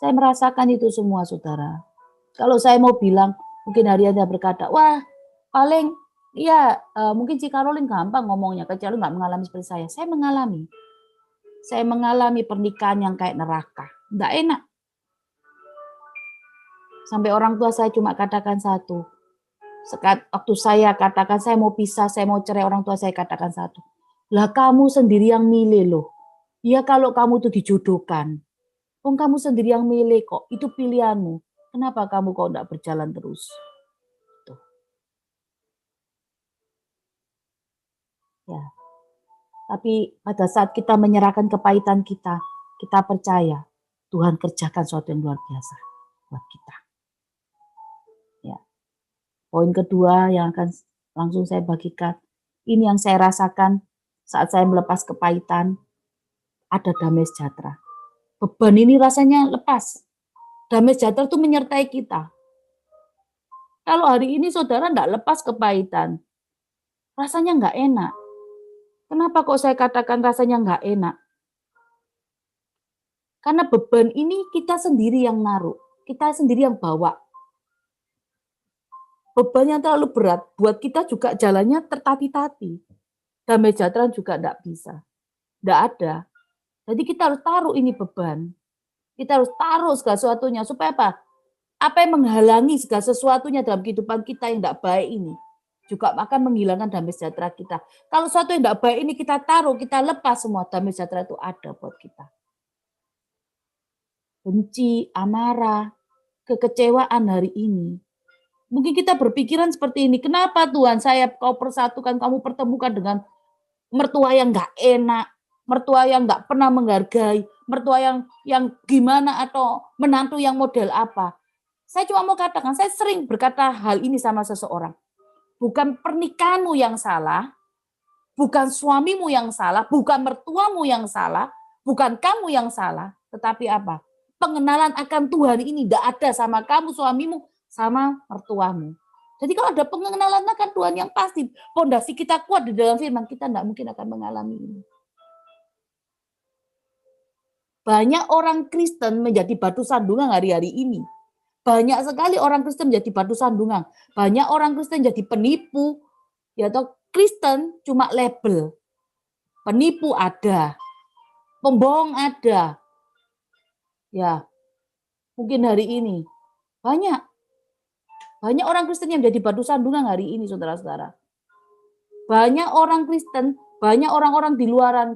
Saya merasakan itu semua, saudara. Kalau saya mau bilang, mungkin hari Anda berkata, wah paling, ya mungkin si Caroline gampang ngomongnya, kecuali nggak mengalami seperti saya. Saya mengalami. Saya mengalami pernikahan yang kayak neraka. Nggak enak. Sampai orang tua saya cuma katakan satu. Waktu saya katakan saya mau pisah, saya mau cerai, orang tua saya katakan satu. Lah kamu sendiri yang milih loh. Ya kalau kamu tuh dijodohkan. Kamu sendiri yang milih kok. Itu pilihanmu. Kenapa kamu kok enggak berjalan terus? Tuh. Ya. Tapi pada saat kita menyerahkan kepahitan kita percaya Tuhan kerjakan sesuatu yang luar biasa buat kita. Ya. Poin kedua yang akan langsung saya bagikan, ini yang saya rasakan saat saya melepas kepahitan, ada damai sejahtera. Beban ini rasanya lepas. Damai sejahtera itu menyertai kita. Kalau hari ini saudara enggak lepas kepahitan, rasanya enggak enak. Kenapa kok saya katakan rasanya enggak enak? Karena beban ini kita sendiri yang naruh, kita sendiri yang bawa. Beban yang terlalu berat, buat kita juga jalannya tertati-tati. Damai sejahtera juga enggak bisa. Enggak ada. Jadi kita harus taruh ini beban. Kita harus taruh segala sesuatunya. Supaya apa? Apa yang menghalangi segala sesuatunya dalam kehidupan kita yang enggak baik ini juga akan menghilangkan damai sejahtera kita. Kalau sesuatu yang enggak baik ini kita taruh, kita lepas semua, damai sejahtera itu ada buat kita. Benci, amarah, kekecewaan hari ini. Mungkin kita berpikiran seperti ini, kenapa Tuhan kau persatukan, kamu pertemukan dengan mertua yang enggak enak, mertua yang enggak pernah menghargai, mertua yang gimana atau menantu yang model apa. Saya cuma mau katakan, saya sering berkata hal ini sama seseorang. Bukan pernikahanmu yang salah, bukan suamimu yang salah, bukan mertuamu yang salah, bukan kamu yang salah, tetapi apa? Pengenalan akan Tuhan ini tidak ada sama kamu, suamimu, sama mertuamu. Jadi kalau ada pengenalan akan Tuhan yang pasti, pondasi kita kuat di dalam firman, kita tidak mungkin akan mengalami ini. Banyak orang Kristen menjadi batu sandungan hari-hari ini. Banyak sekali orang Kristen menjadi batu sandungan. Banyak orang Kristen jadi penipu. Ya atau Kristen cuma label. Penipu ada. Pembohong ada. Ya. Mungkin hari ini banyak orang Kristen yang menjadi batu sandungan hari ini, saudara-saudara. Banyak orang Kristen, banyak orang-orang di luaran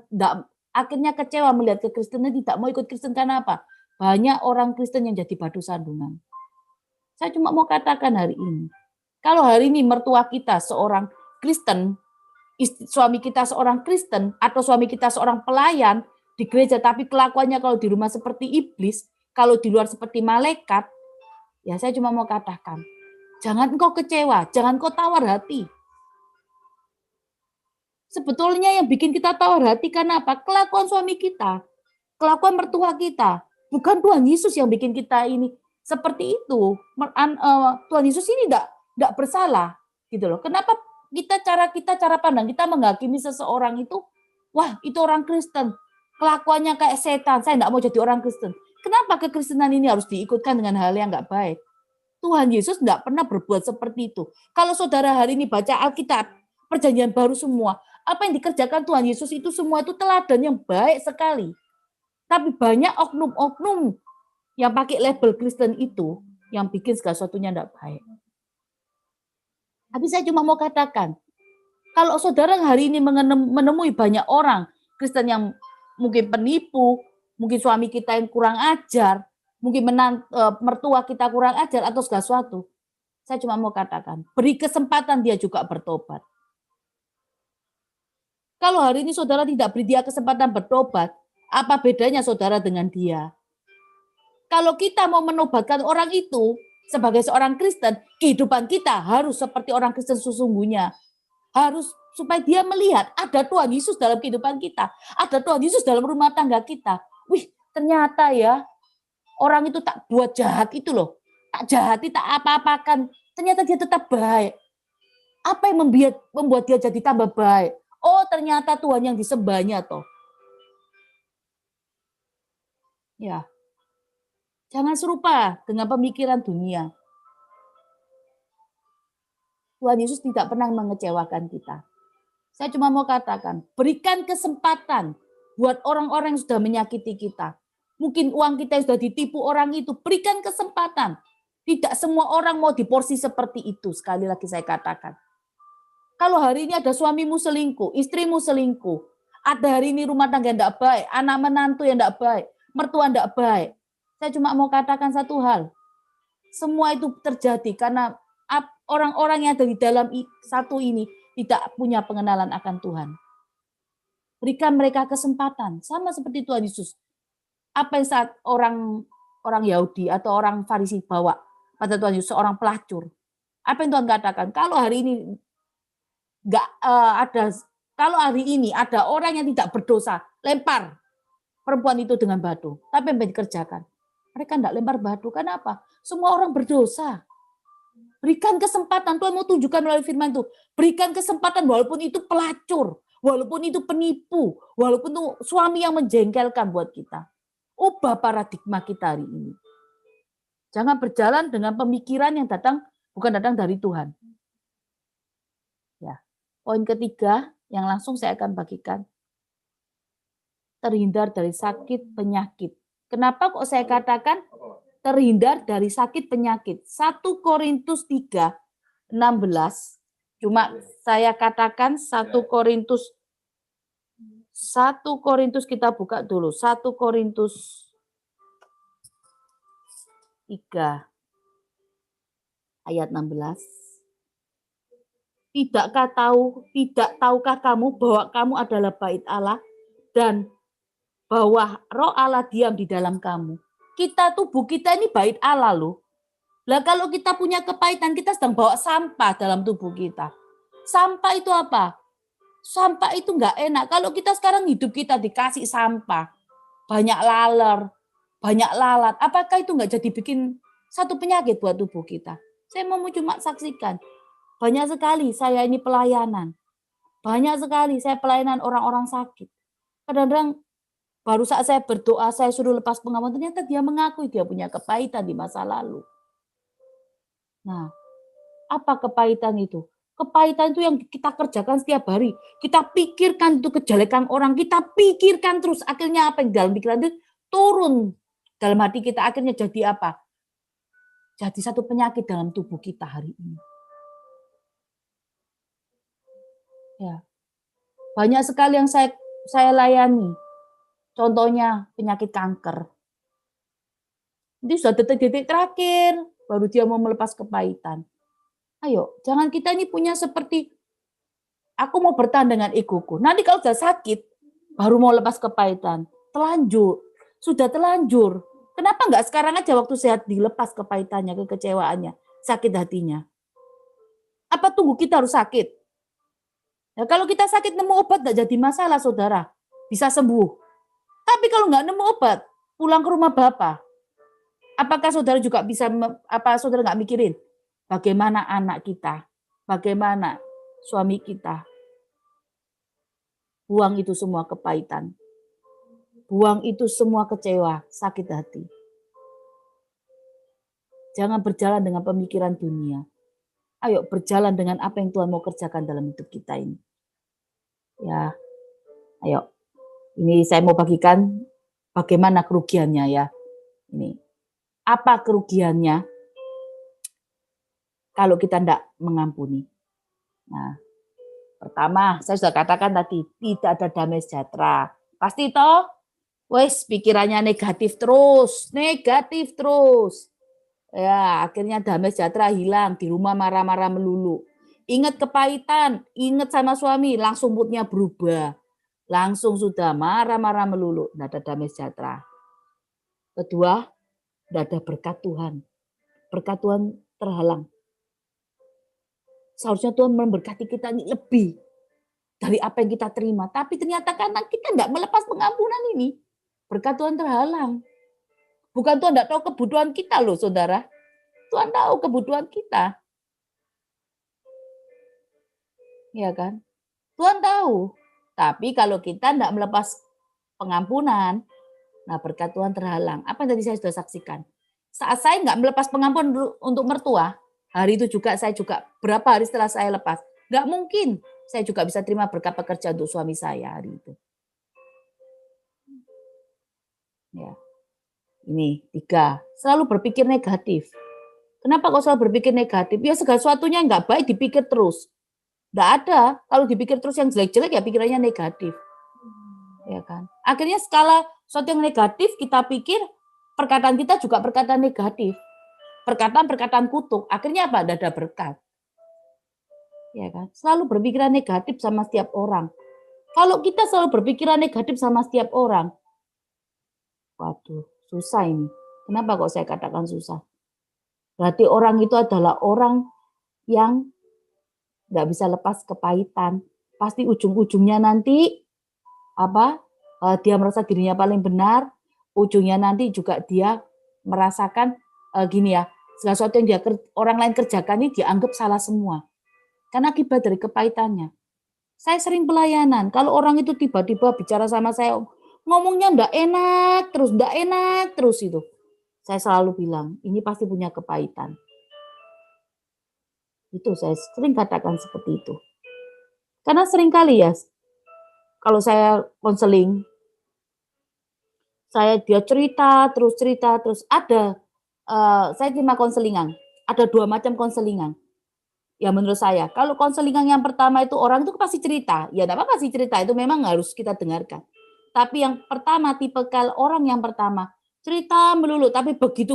akhirnya kecewa melihat kekristenan, tidak mau ikut Kristen karena apa? Banyak orang Kristen yang jadi batu sandungan. Saya cuma mau katakan hari ini, kalau hari ini mertua kita seorang Kristen, suami kita seorang Kristen, atau suami kita seorang pelayan di gereja, tapi kelakuannya kalau di rumah seperti iblis, kalau di luar seperti malaikat, ya saya cuma mau katakan, jangan engkau kecewa, jangan kau tawar hati. Sebetulnya yang bikin kita tawar hati karena apa? Kelakuan suami kita, kelakuan mertua kita, bukan Tuhan Yesus yang bikin kita ini seperti itu. Tuhan Yesus ini tidak bersalah, gitu loh. Kenapa cara pandang kita menghakimi seseorang itu, wah itu orang Kristen, kelakuannya kayak setan, saya tidak mau jadi orang Kristen. Kenapa kekristenan ini harus diikutkan dengan hal yang nggak baik? Tuhan Yesus tidak pernah berbuat seperti itu. Kalau saudara hari ini baca Alkitab, Perjanjian Baru semua, apa yang dikerjakan Tuhan Yesus itu semua itu teladan yang baik sekali. Tapi banyak oknum-oknum yang pakai label Kristen itu, yang bikin segala sesuatunya tidak baik. Tapi saya cuma mau katakan, kalau saudara hari ini menemui banyak orang Kristen yang mungkin penipu, mungkin suami kita yang kurang ajar, mungkin mertua kita kurang ajar atau segala sesuatu, saya cuma mau katakan, beri kesempatan dia juga bertobat. Kalau hari ini saudara tidak beri dia kesempatan bertobat, apa bedanya saudara dengan dia? Kalau kita mau menobatkan orang itu sebagai seorang Kristen, kehidupan kita harus seperti orang Kristen sesungguhnya. Harus supaya dia melihat ada Tuhan Yesus dalam kehidupan kita. Ada Tuhan Yesus dalam rumah tangga kita. Wih, ternyata ya orang itu tak buat jahat itu loh, tak jahati, tak apa-apakan, ternyata dia tetap baik. Apa yang membuat dia jadi tambah baik? Oh, ternyata Tuhan yang disembahnya toh. Ya, jangan serupa dengan pemikiran dunia. Tuhan Yesus tidak pernah mengecewakan kita. Saya cuma mau katakan, berikan kesempatan buat orang-orang yang sudah menyakiti kita. Mungkin uang kita yang sudah ditipu orang itu, berikan kesempatan. Tidak semua orang mau diporsi seperti itu, sekali lagi saya katakan. Kalau hari ini ada suamimu selingkuh, istrimu selingkuh, ada hari ini rumah tangga yang tidak baik, anak menantu yang tidak baik, mertua tidak baik. Saya cuma mau katakan satu hal, semua itu terjadi karena orang-orang yang ada di dalam satu ini tidak punya pengenalan akan Tuhan. Berikan mereka kesempatan, sama seperti Tuhan Yesus. Apa yang saat orang Yahudi atau orang Farisi bawa pada Tuhan Yesus, seorang pelacur. Apa yang Tuhan katakan? Kalau hari ini kalau hari ini ada orang yang tidak berdosa, lempar perempuan itu dengan batu. Tapi yang dikerjakan, mereka tidak lempar batu. Kenapa? Semua orang berdosa. Berikan kesempatan, Tuhan mau tunjukkan melalui firman itu. Berikan kesempatan walaupun itu pelacur, walaupun itu penipu, walaupun itu suami yang menjengkelkan buat kita. Ubah paradigma kita hari ini. Jangan berjalan dengan pemikiran yang bukan datang dari Tuhan. Ya. Poin ketiga yang langsung saya akan bagikan. Terhindar dari sakit penyakit. Kenapa kok saya katakan terhindar dari sakit penyakit? 1 Korintus 3:16. Cuma saya katakan 1 Korintus kita buka dulu. 1 Korintus 3 ayat 16. Tidak tahukah kamu bahwa kamu adalah bait Allah dan bahwa Roh Allah diam di dalam kamu? Tubuh kita ini bait Allah loh. Lah kalau kita punya kepahitan, kita sedang bawa sampah dalam tubuh kita. Sampah itu apa? Sampah itu enggak enak. Kalau kita sekarang hidup kita dikasih sampah, banyak banyak lalat, apakah itu enggak jadi bikin satu penyakit buat tubuh kita? Saya mau cuma saksikan. Banyak sekali saya ini pelayanan. Banyak sekali saya pelayanan orang-orang sakit. Kadang-kadang baru saat saya berdoa, saya suruh lepas pengakuan, ternyata dia mengakui dia punya kepahitan di masa lalu. Nah, apa kepahitan itu? Kepahitan itu yang kita kerjakan setiap hari. Kita pikirkan itu kejelekan orang, kita pikirkan terus. Akhirnya apa yang dalam pikiran itu turun dalam hati kita. Akhirnya jadi apa? Jadi satu penyakit dalam tubuh kita hari ini. Ya, banyak sekali yang saya layani. Contohnya penyakit kanker. Itu sudah detik-detik terakhir, baru dia mau melepas kepahitan. Ayo, jangan kita ini punya seperti, aku mau bertahan dengan egoku. Nanti kalau sudah sakit, baru mau lepas kepahitan. Sudah terlanjur. Kenapa enggak sekarang aja waktu sehat dilepas kepahitannya, kekecewaannya, sakit hatinya? Apa tunggu kita harus sakit? Nah, kalau kita sakit nemu obat enggak jadi masalah, saudara. Bisa sembuh. Tapi kalau enggak nemu obat, pulang ke rumah Bapak. Apakah saudara juga bisa, saudara enggak mikirin? Bagaimana anak kita? Bagaimana suami kita? Buang itu semua kepahitan. Buang itu semua kecewa, sakit hati. Jangan berjalan dengan pemikiran dunia. Ayo berjalan dengan apa yang Tuhan mau kerjakan dalam hidup kita ini. Ya, ayo. Ini saya mau bagikan bagaimana kerugiannya ya. Ini. Apa kerugiannya kalau kita tidak mengampuni? Nah, pertama, saya sudah katakan tadi, tidak ada damai sejahtera. Pasti toh, pikirannya negatif terus. Ya, akhirnya damai sejahtera hilang, di rumah marah-marah melulu. Ingat kepahitan, ingat sama suami, langsung moodnya berubah. Langsung sudah marah-marah melulu, tidak ada damai sejahtera. Kedua, tidak ada berkat Tuhan. Berkat Tuhan terhalang. Seharusnya Tuhan memberkati kita ini lebih dari apa yang kita terima. Tapi ternyata karena kita tidak melepas pengampunan ini. berkat Tuhan terhalang. Bukan Tuhan tidak tahu kebutuhan kita loh, saudara. Tuhan tahu kebutuhan kita. Ya kan? Tuhan tahu. Tapi kalau kita tidak melepas pengampunan, nah berkat Tuhan terhalang. Apa yang tadi saya sudah saksikan? Saat saya nggak melepas pengampunan untuk mertua, hari itu juga saya juga berapa hari setelah saya lepas, nggak mungkin saya juga bisa terima berkat pekerjaan untuk suami saya hari itu. Ya. Ini 3, selalu berpikir negatif. Kenapa kok selalu berpikir negatif? Ya segala sesuatunya nggak baik dipikir terus. Nggak ada. Kalau dipikir terus yang jelek-jelek ya pikirannya negatif. Ya kan? Akhirnya skala sesuatu yang negatif kita pikir, perkataan kita juga perkataan negatif. Perkataan-perkataan kutuk. Akhirnya apa? Tidak ada berkat. Ya kan? Selalu berpikiran negatif sama setiap orang. Kalau kita selalu berpikiran negatif sama setiap orang, waduh, susah ini. Kenapa kok saya katakan susah? Berarti orang itu adalah orang yang nggak bisa lepas kepahitan. Pasti ujung-ujungnya nanti dia merasa dirinya paling benar. Ujungnya nanti juga dia merasakan gini ya, segala sesuatu yang orang lain kerjakan ini dianggap salah semua. Karena akibat dari kepahitannya. Saya sering pelayanan, kalau orang itu tiba-tiba bicara sama saya, ngomongnya ndak enak terus itu. Saya selalu bilang, ini pasti punya kepahitan. Itu saya sering katakan seperti itu. Karena sering kali ya, kalau saya konseling, dia cerita terus ada, saya terima konselingan, ada 2 macam konselingan. Ya menurut saya, kalau konselingan yang pertama itu orang itu pasti cerita, ya enggak apa-apa sih cerita, itu memang harus kita dengarkan. Tapi yang pertama, tipikal orang yang pertama, cerita melulu, tapi begitu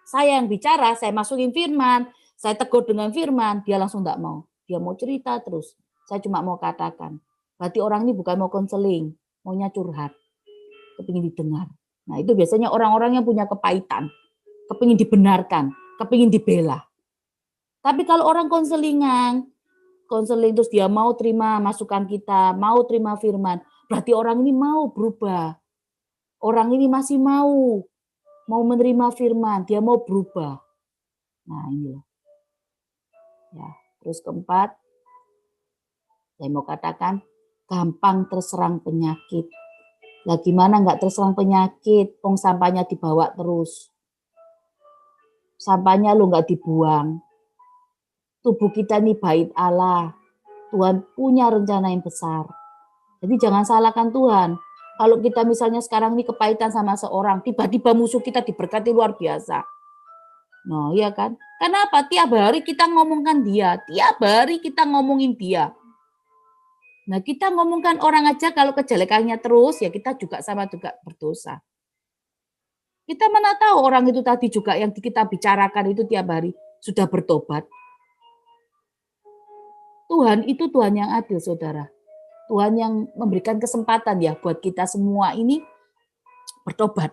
saya yang bicara, saya masukin firman, saya tegur dengan firman, dia langsung enggak mau. Dia mau cerita terus. Saya cuma mau katakan, berarti orang ini bukan mau konseling, maunya curhat, kepingin didengar. Nah itu biasanya orang-orang yang punya kepahitan, kepingin dibenarkan, kepingin dibela. Tapi kalau orang konseling terus dia mau terima masukan kita, mau terima firman, berarti orang ini mau berubah. Orang ini masih mau menerima firman, dia mau berubah. Nah ini loh. Ya, terus keempat, saya mau katakan gampang terserang penyakit. Lah gimana nggak terserang penyakit? Sampahnya dibawa terus. Sampahnya lu nggak dibuang. Tubuh kita ini bait Allah. Tuhan punya rencana yang besar. Jadi jangan salahkan Tuhan. Kalau kita misalnya sekarang ini kepahitan sama seorang, tiba-tiba musuh kita diberkati luar biasa. Nah, iya kan? Kenapa? Tiap hari kita ngomongkan dia. Tiap hari kita ngomongin dia. Nah, kita ngomongkan orang aja kalau kejelekannya terus, ya kita juga sama juga berdosa. Kita mana tahu orang itu tadi juga yang kita bicarakan itu tiap hari sudah bertobat. Tuhan itu Tuhan yang adil, saudara. Tuhan yang memberikan kesempatan ya buat kita semua ini bertobat.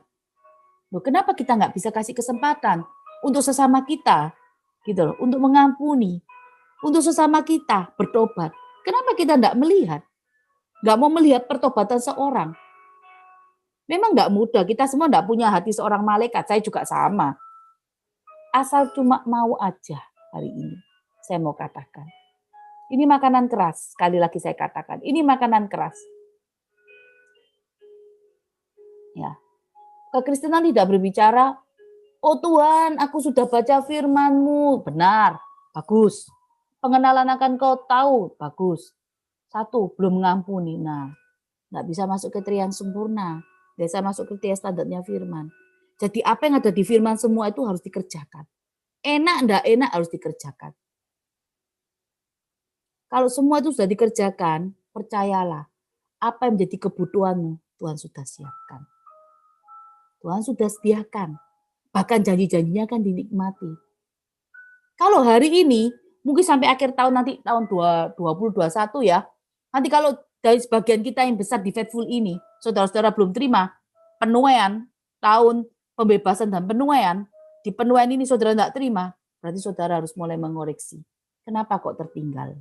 Loh, kenapa kita nggak bisa kasih kesempatan untuk sesama kita, gitu loh, untuk mengampuni, untuk sesama kita bertobat. Kenapa kita nggak melihat? Nggak mau melihat pertobatan seorang. Memang nggak mudah, kita semua nggak punya hati seorang malaikat, saya juga sama. Asal cuma mau aja hari ini, saya mau katakan. Ini makanan keras, sekali lagi saya katakan, ini makanan keras. Ya, kekristenan tidak berbicara, oh Tuhan, aku sudah baca firman-Mu, benar, bagus. Pengenalan akan Kau tahu, bagus. 1, belum mengampuni, nah, nggak bisa masuk kriteria yang sempurna, biasa masuk kriteria standarnya firman. Jadi apa yang ada di firman semua itu harus dikerjakan. Enak, enggak enak harus dikerjakan. Kalau semua itu sudah dikerjakan, percayalah, apa yang menjadi kebutuhanmu, Tuhan sudah siapkan. Tuhan sudah sediakan. Bahkan janji-janjinya akan dinikmati. Kalau hari ini, mungkin sampai akhir tahun nanti, tahun 2021 ya, nanti kalau dari sebagian kita yang besar di Faithful ini, saudara-saudara belum terima penuaian, tahun pembebasan dan penuaian, di penuaian ini saudara tidak terima, berarti saudara harus mulai mengoreksi. Kenapa kok tertinggal?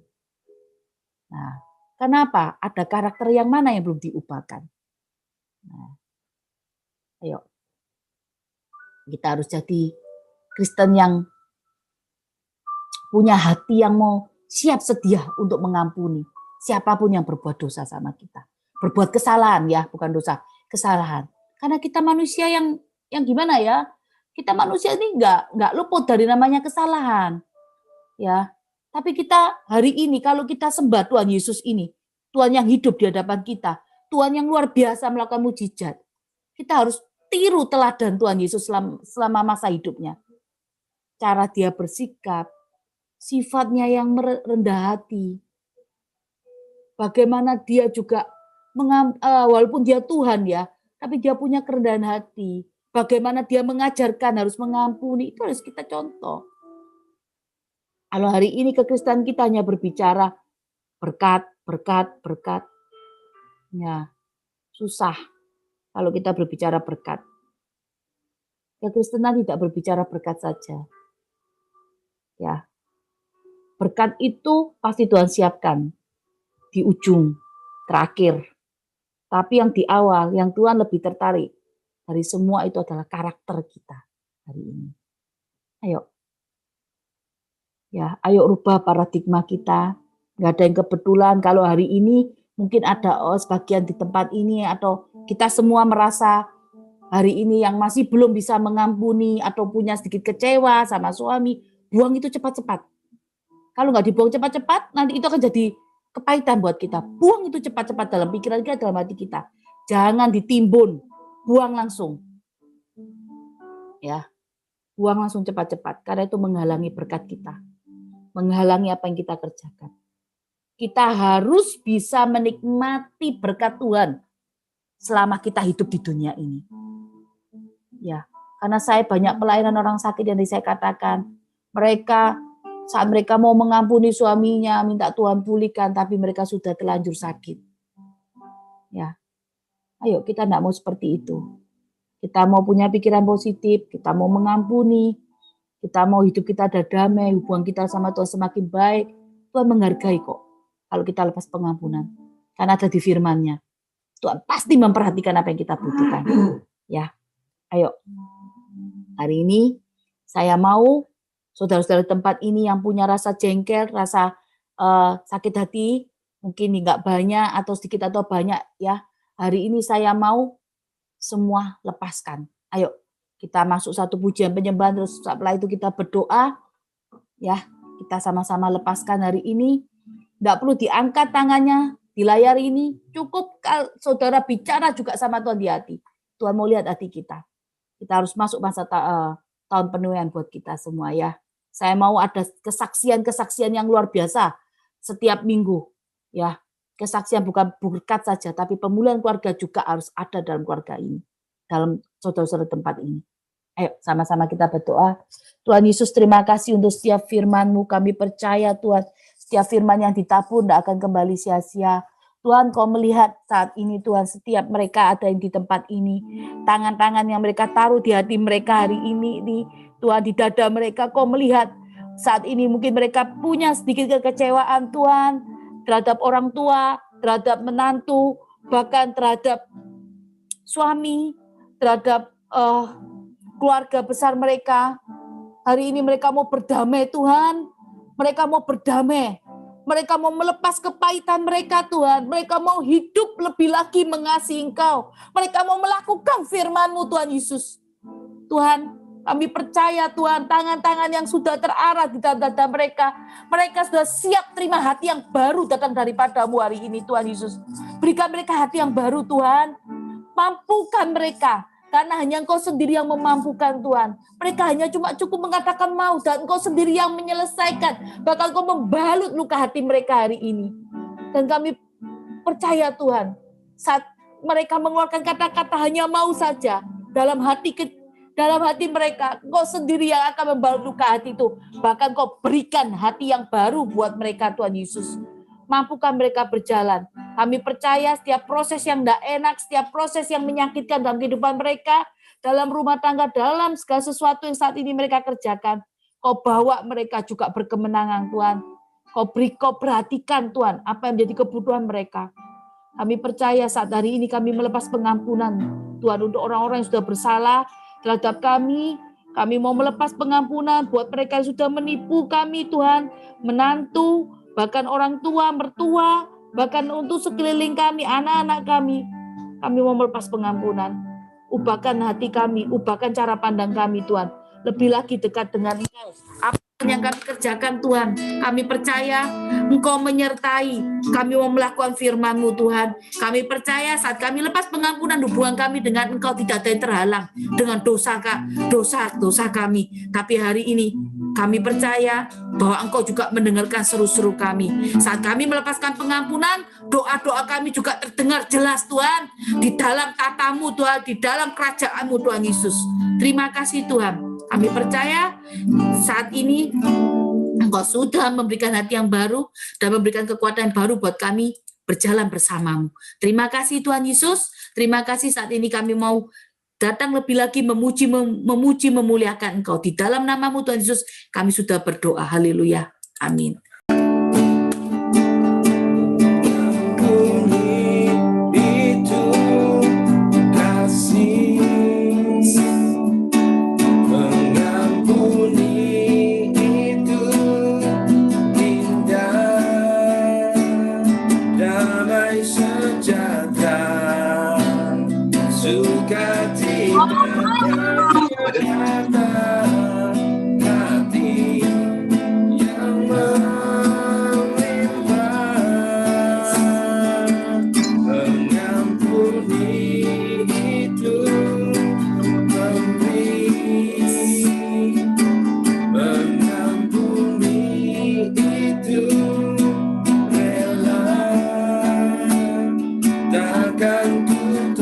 Nah, kenapa? Ada karakter yang mana yang belum diubahkan? Nah, Ayo, kita harus jadi Kristen yang punya hati yang mau siap sedia untuk mengampuni siapapun yang berbuat dosa sama kita. Berbuat kesalahan ya, bukan dosa, kesalahan. Karena kita manusia yang gimana ya? Kita manusia ini nggak luput dari namanya kesalahan. Ya. Tapi kita hari ini kalau kita sembah Tuhan Yesus ini, Tuhan yang hidup di hadapan kita, Tuhan yang luar biasa melakukan mujizat. Kita harus tiru teladan Tuhan Yesus selama masa hidupnya. Cara dia bersikap, sifatnya yang rendah hati. Bagaimana dia juga walaupun dia Tuhan ya, tapi dia punya kerendahan hati. Bagaimana dia mengajarkan harus mengampuni, itu harus kita contoh. Kalau hari ini kekristenan kita hanya berbicara berkat. Ya, susah kalau kita berbicara berkat. Kekristenan tidak berbicara berkat saja. Ya. Berkat itu pasti Tuhan siapkan di ujung, terakhir. Tapi yang di awal, yang Tuhan lebih tertarik dari semua itu adalah karakter kita hari ini. Ayo. Ya, ayo rubah paradigma kita. Nggak ada yang kebetulan kalau hari ini mungkin ada sebagian di tempat ini atau kita semua merasa hari ini yang masih belum bisa mengampuni atau punya sedikit kecewa sama suami, buang itu cepat-cepat. Kalau nggak dibuang cepat-cepat, nanti itu akan jadi kepahitan buat kita. Buang itu cepat-cepat dalam pikiran kita, dalam hati kita. Jangan ditimbun, buang langsung. Ya, buang langsung cepat-cepat, karena itu menghalangi berkat kita. Menghalangi apa yang kita kerjakan. Kita harus bisa menikmati berkat Tuhan selama kita hidup di dunia ini. Ya, karena saya banyak pelayanan orang sakit yang saya katakan, mereka saat mereka mau mengampuni suaminya, minta Tuhan pulihkan, tapi mereka sudah terlanjur sakit. Ya, ayo kita tidak mau seperti itu. Kita mau punya pikiran positif, kita mau mengampuni, kita mau hidup kita ada damai, hubungan kita sama Tuhan semakin baik. Tuhan menghargai kok kalau kita lepas pengampunan. Karena ada di firman-Nya. Tuhan pasti memperhatikan apa yang kita butuhkan. Ya, ayo. Hari ini saya mau saudara-saudara tempat ini yang punya rasa jengkel, rasa sakit hati, mungkin nggak banyak atau sedikit atau banyak ya. Hari ini saya mau semua lepaskan. Ayo kita masuk satu pujian penyembahan, terus setelah itu kita berdoa. Ya, kita sama-sama lepaskan hari ini. Nggak perlu diangkat tangannya di layar ini. Cukup saudara bicara juga sama Tuhan di hati. Tuhan mau lihat hati kita. Kita harus masuk masa tahun penuaian buat kita semua ya. Saya mau ada kesaksian-kesaksian yang luar biasa setiap minggu. Ya, kesaksian bukan berkat saja, tapi pemulihan keluarga juga harus ada dalam keluarga ini. Dalam saudara-saudara tempat ini. Ayo sama-sama kita berdoa. Tuhan Yesus, terima kasih untuk setiap firman-Mu. Kami percaya Tuhan, setiap firman yang ditabur tidak akan kembali sia-sia. Tuhan, Kau melihat saat ini Tuhan, setiap mereka ada yang di tempat ini. Tangan-tangan yang mereka taruh di hati mereka hari ini, Tuhan, di dada mereka, Kau melihat saat ini mungkin mereka punya sedikit kekecewaan Tuhan, terhadap orang tua, terhadap menantu, bahkan terhadap suami, terhadap keluarga besar mereka. Hari ini mereka mau berdamai Tuhan. Mereka mau berdamai. Mereka mau melepas kepahitan mereka Tuhan. Mereka mau hidup lebih lagi mengasihi Engkau. Mereka mau melakukan firman-Mu Tuhan Yesus. Tuhan, kami percaya Tuhan, tangan-tangan yang sudah terarah di dada mereka. Mereka sudah siap terima hati yang baru datang daripada-Mu hari ini Tuhan Yesus. Berikan mereka hati yang baru Tuhan. Mampukan mereka. Karena hanya Engkau sendiri yang memampukan Tuhan. Mereka hanya cuma cukup mengatakan mau dan Engkau sendiri yang menyelesaikan. Bahkan Engkau membalut luka hati mereka hari ini. Dan kami percaya Tuhan, saat mereka mengeluarkan kata-kata hanya mau saja, dalam hati mereka, Engkau sendiri yang akan membalut luka hati itu. Bahkan Engkau berikan hati yang baru buat mereka Tuhan Yesus. Mampukan mereka berjalan. Kami percaya setiap proses yang tidak enak, setiap proses yang menyakitkan dalam kehidupan mereka, dalam rumah tangga, dalam segala sesuatu yang saat ini mereka kerjakan, Kau bawa mereka juga berkemenangan Tuhan. Kau perhatikan Tuhan, apa yang menjadi kebutuhan mereka. Kami percaya saat hari ini kami melepas pengampunan Tuhan untuk orang-orang yang sudah bersalah terhadap kami. Kami mau melepas pengampunan buat mereka yang sudah menipu kami Tuhan, menantu, bahkan orang tua, mertua, bahkan untuk sekeliling kami, anak-anak kami. Kami mau melepas pengampunan. Ubahkan hati kami, ubahkan cara pandang kami Tuhan. Lebih lagi dekat dengan Engkau. Apa yang kami kerjakan Tuhan, kami percaya Engkau menyertai. Kami mau melakukan firman-Mu Tuhan. Kami percaya saat kami lepas pengampunan, hubungan kami dengan Engkau tidak ada yang terhalang dengan dosa kami. Tapi hari ini kami percaya bahwa Engkau juga mendengarkan seru-seru kami. Saat kami melepaskan pengampunan, doa-doa kami juga terdengar jelas Tuhan. Di dalam tata-Mu Tuhan, di dalam kerajaan-Mu Tuhan Yesus. Terima kasih Tuhan. Kami percaya saat ini Engkau sudah memberikan hati yang baru dan memberikan kekuatan yang baru buat kami berjalan bersama-Mu. Terima kasih Tuhan Yesus. Terima kasih saat ini kami mau datang lebih lagi memuji, memuliakan Engkau. Di dalam nama-Mu Tuhan Yesus kami sudah berdoa. Haleluya. Amin. Takkan ku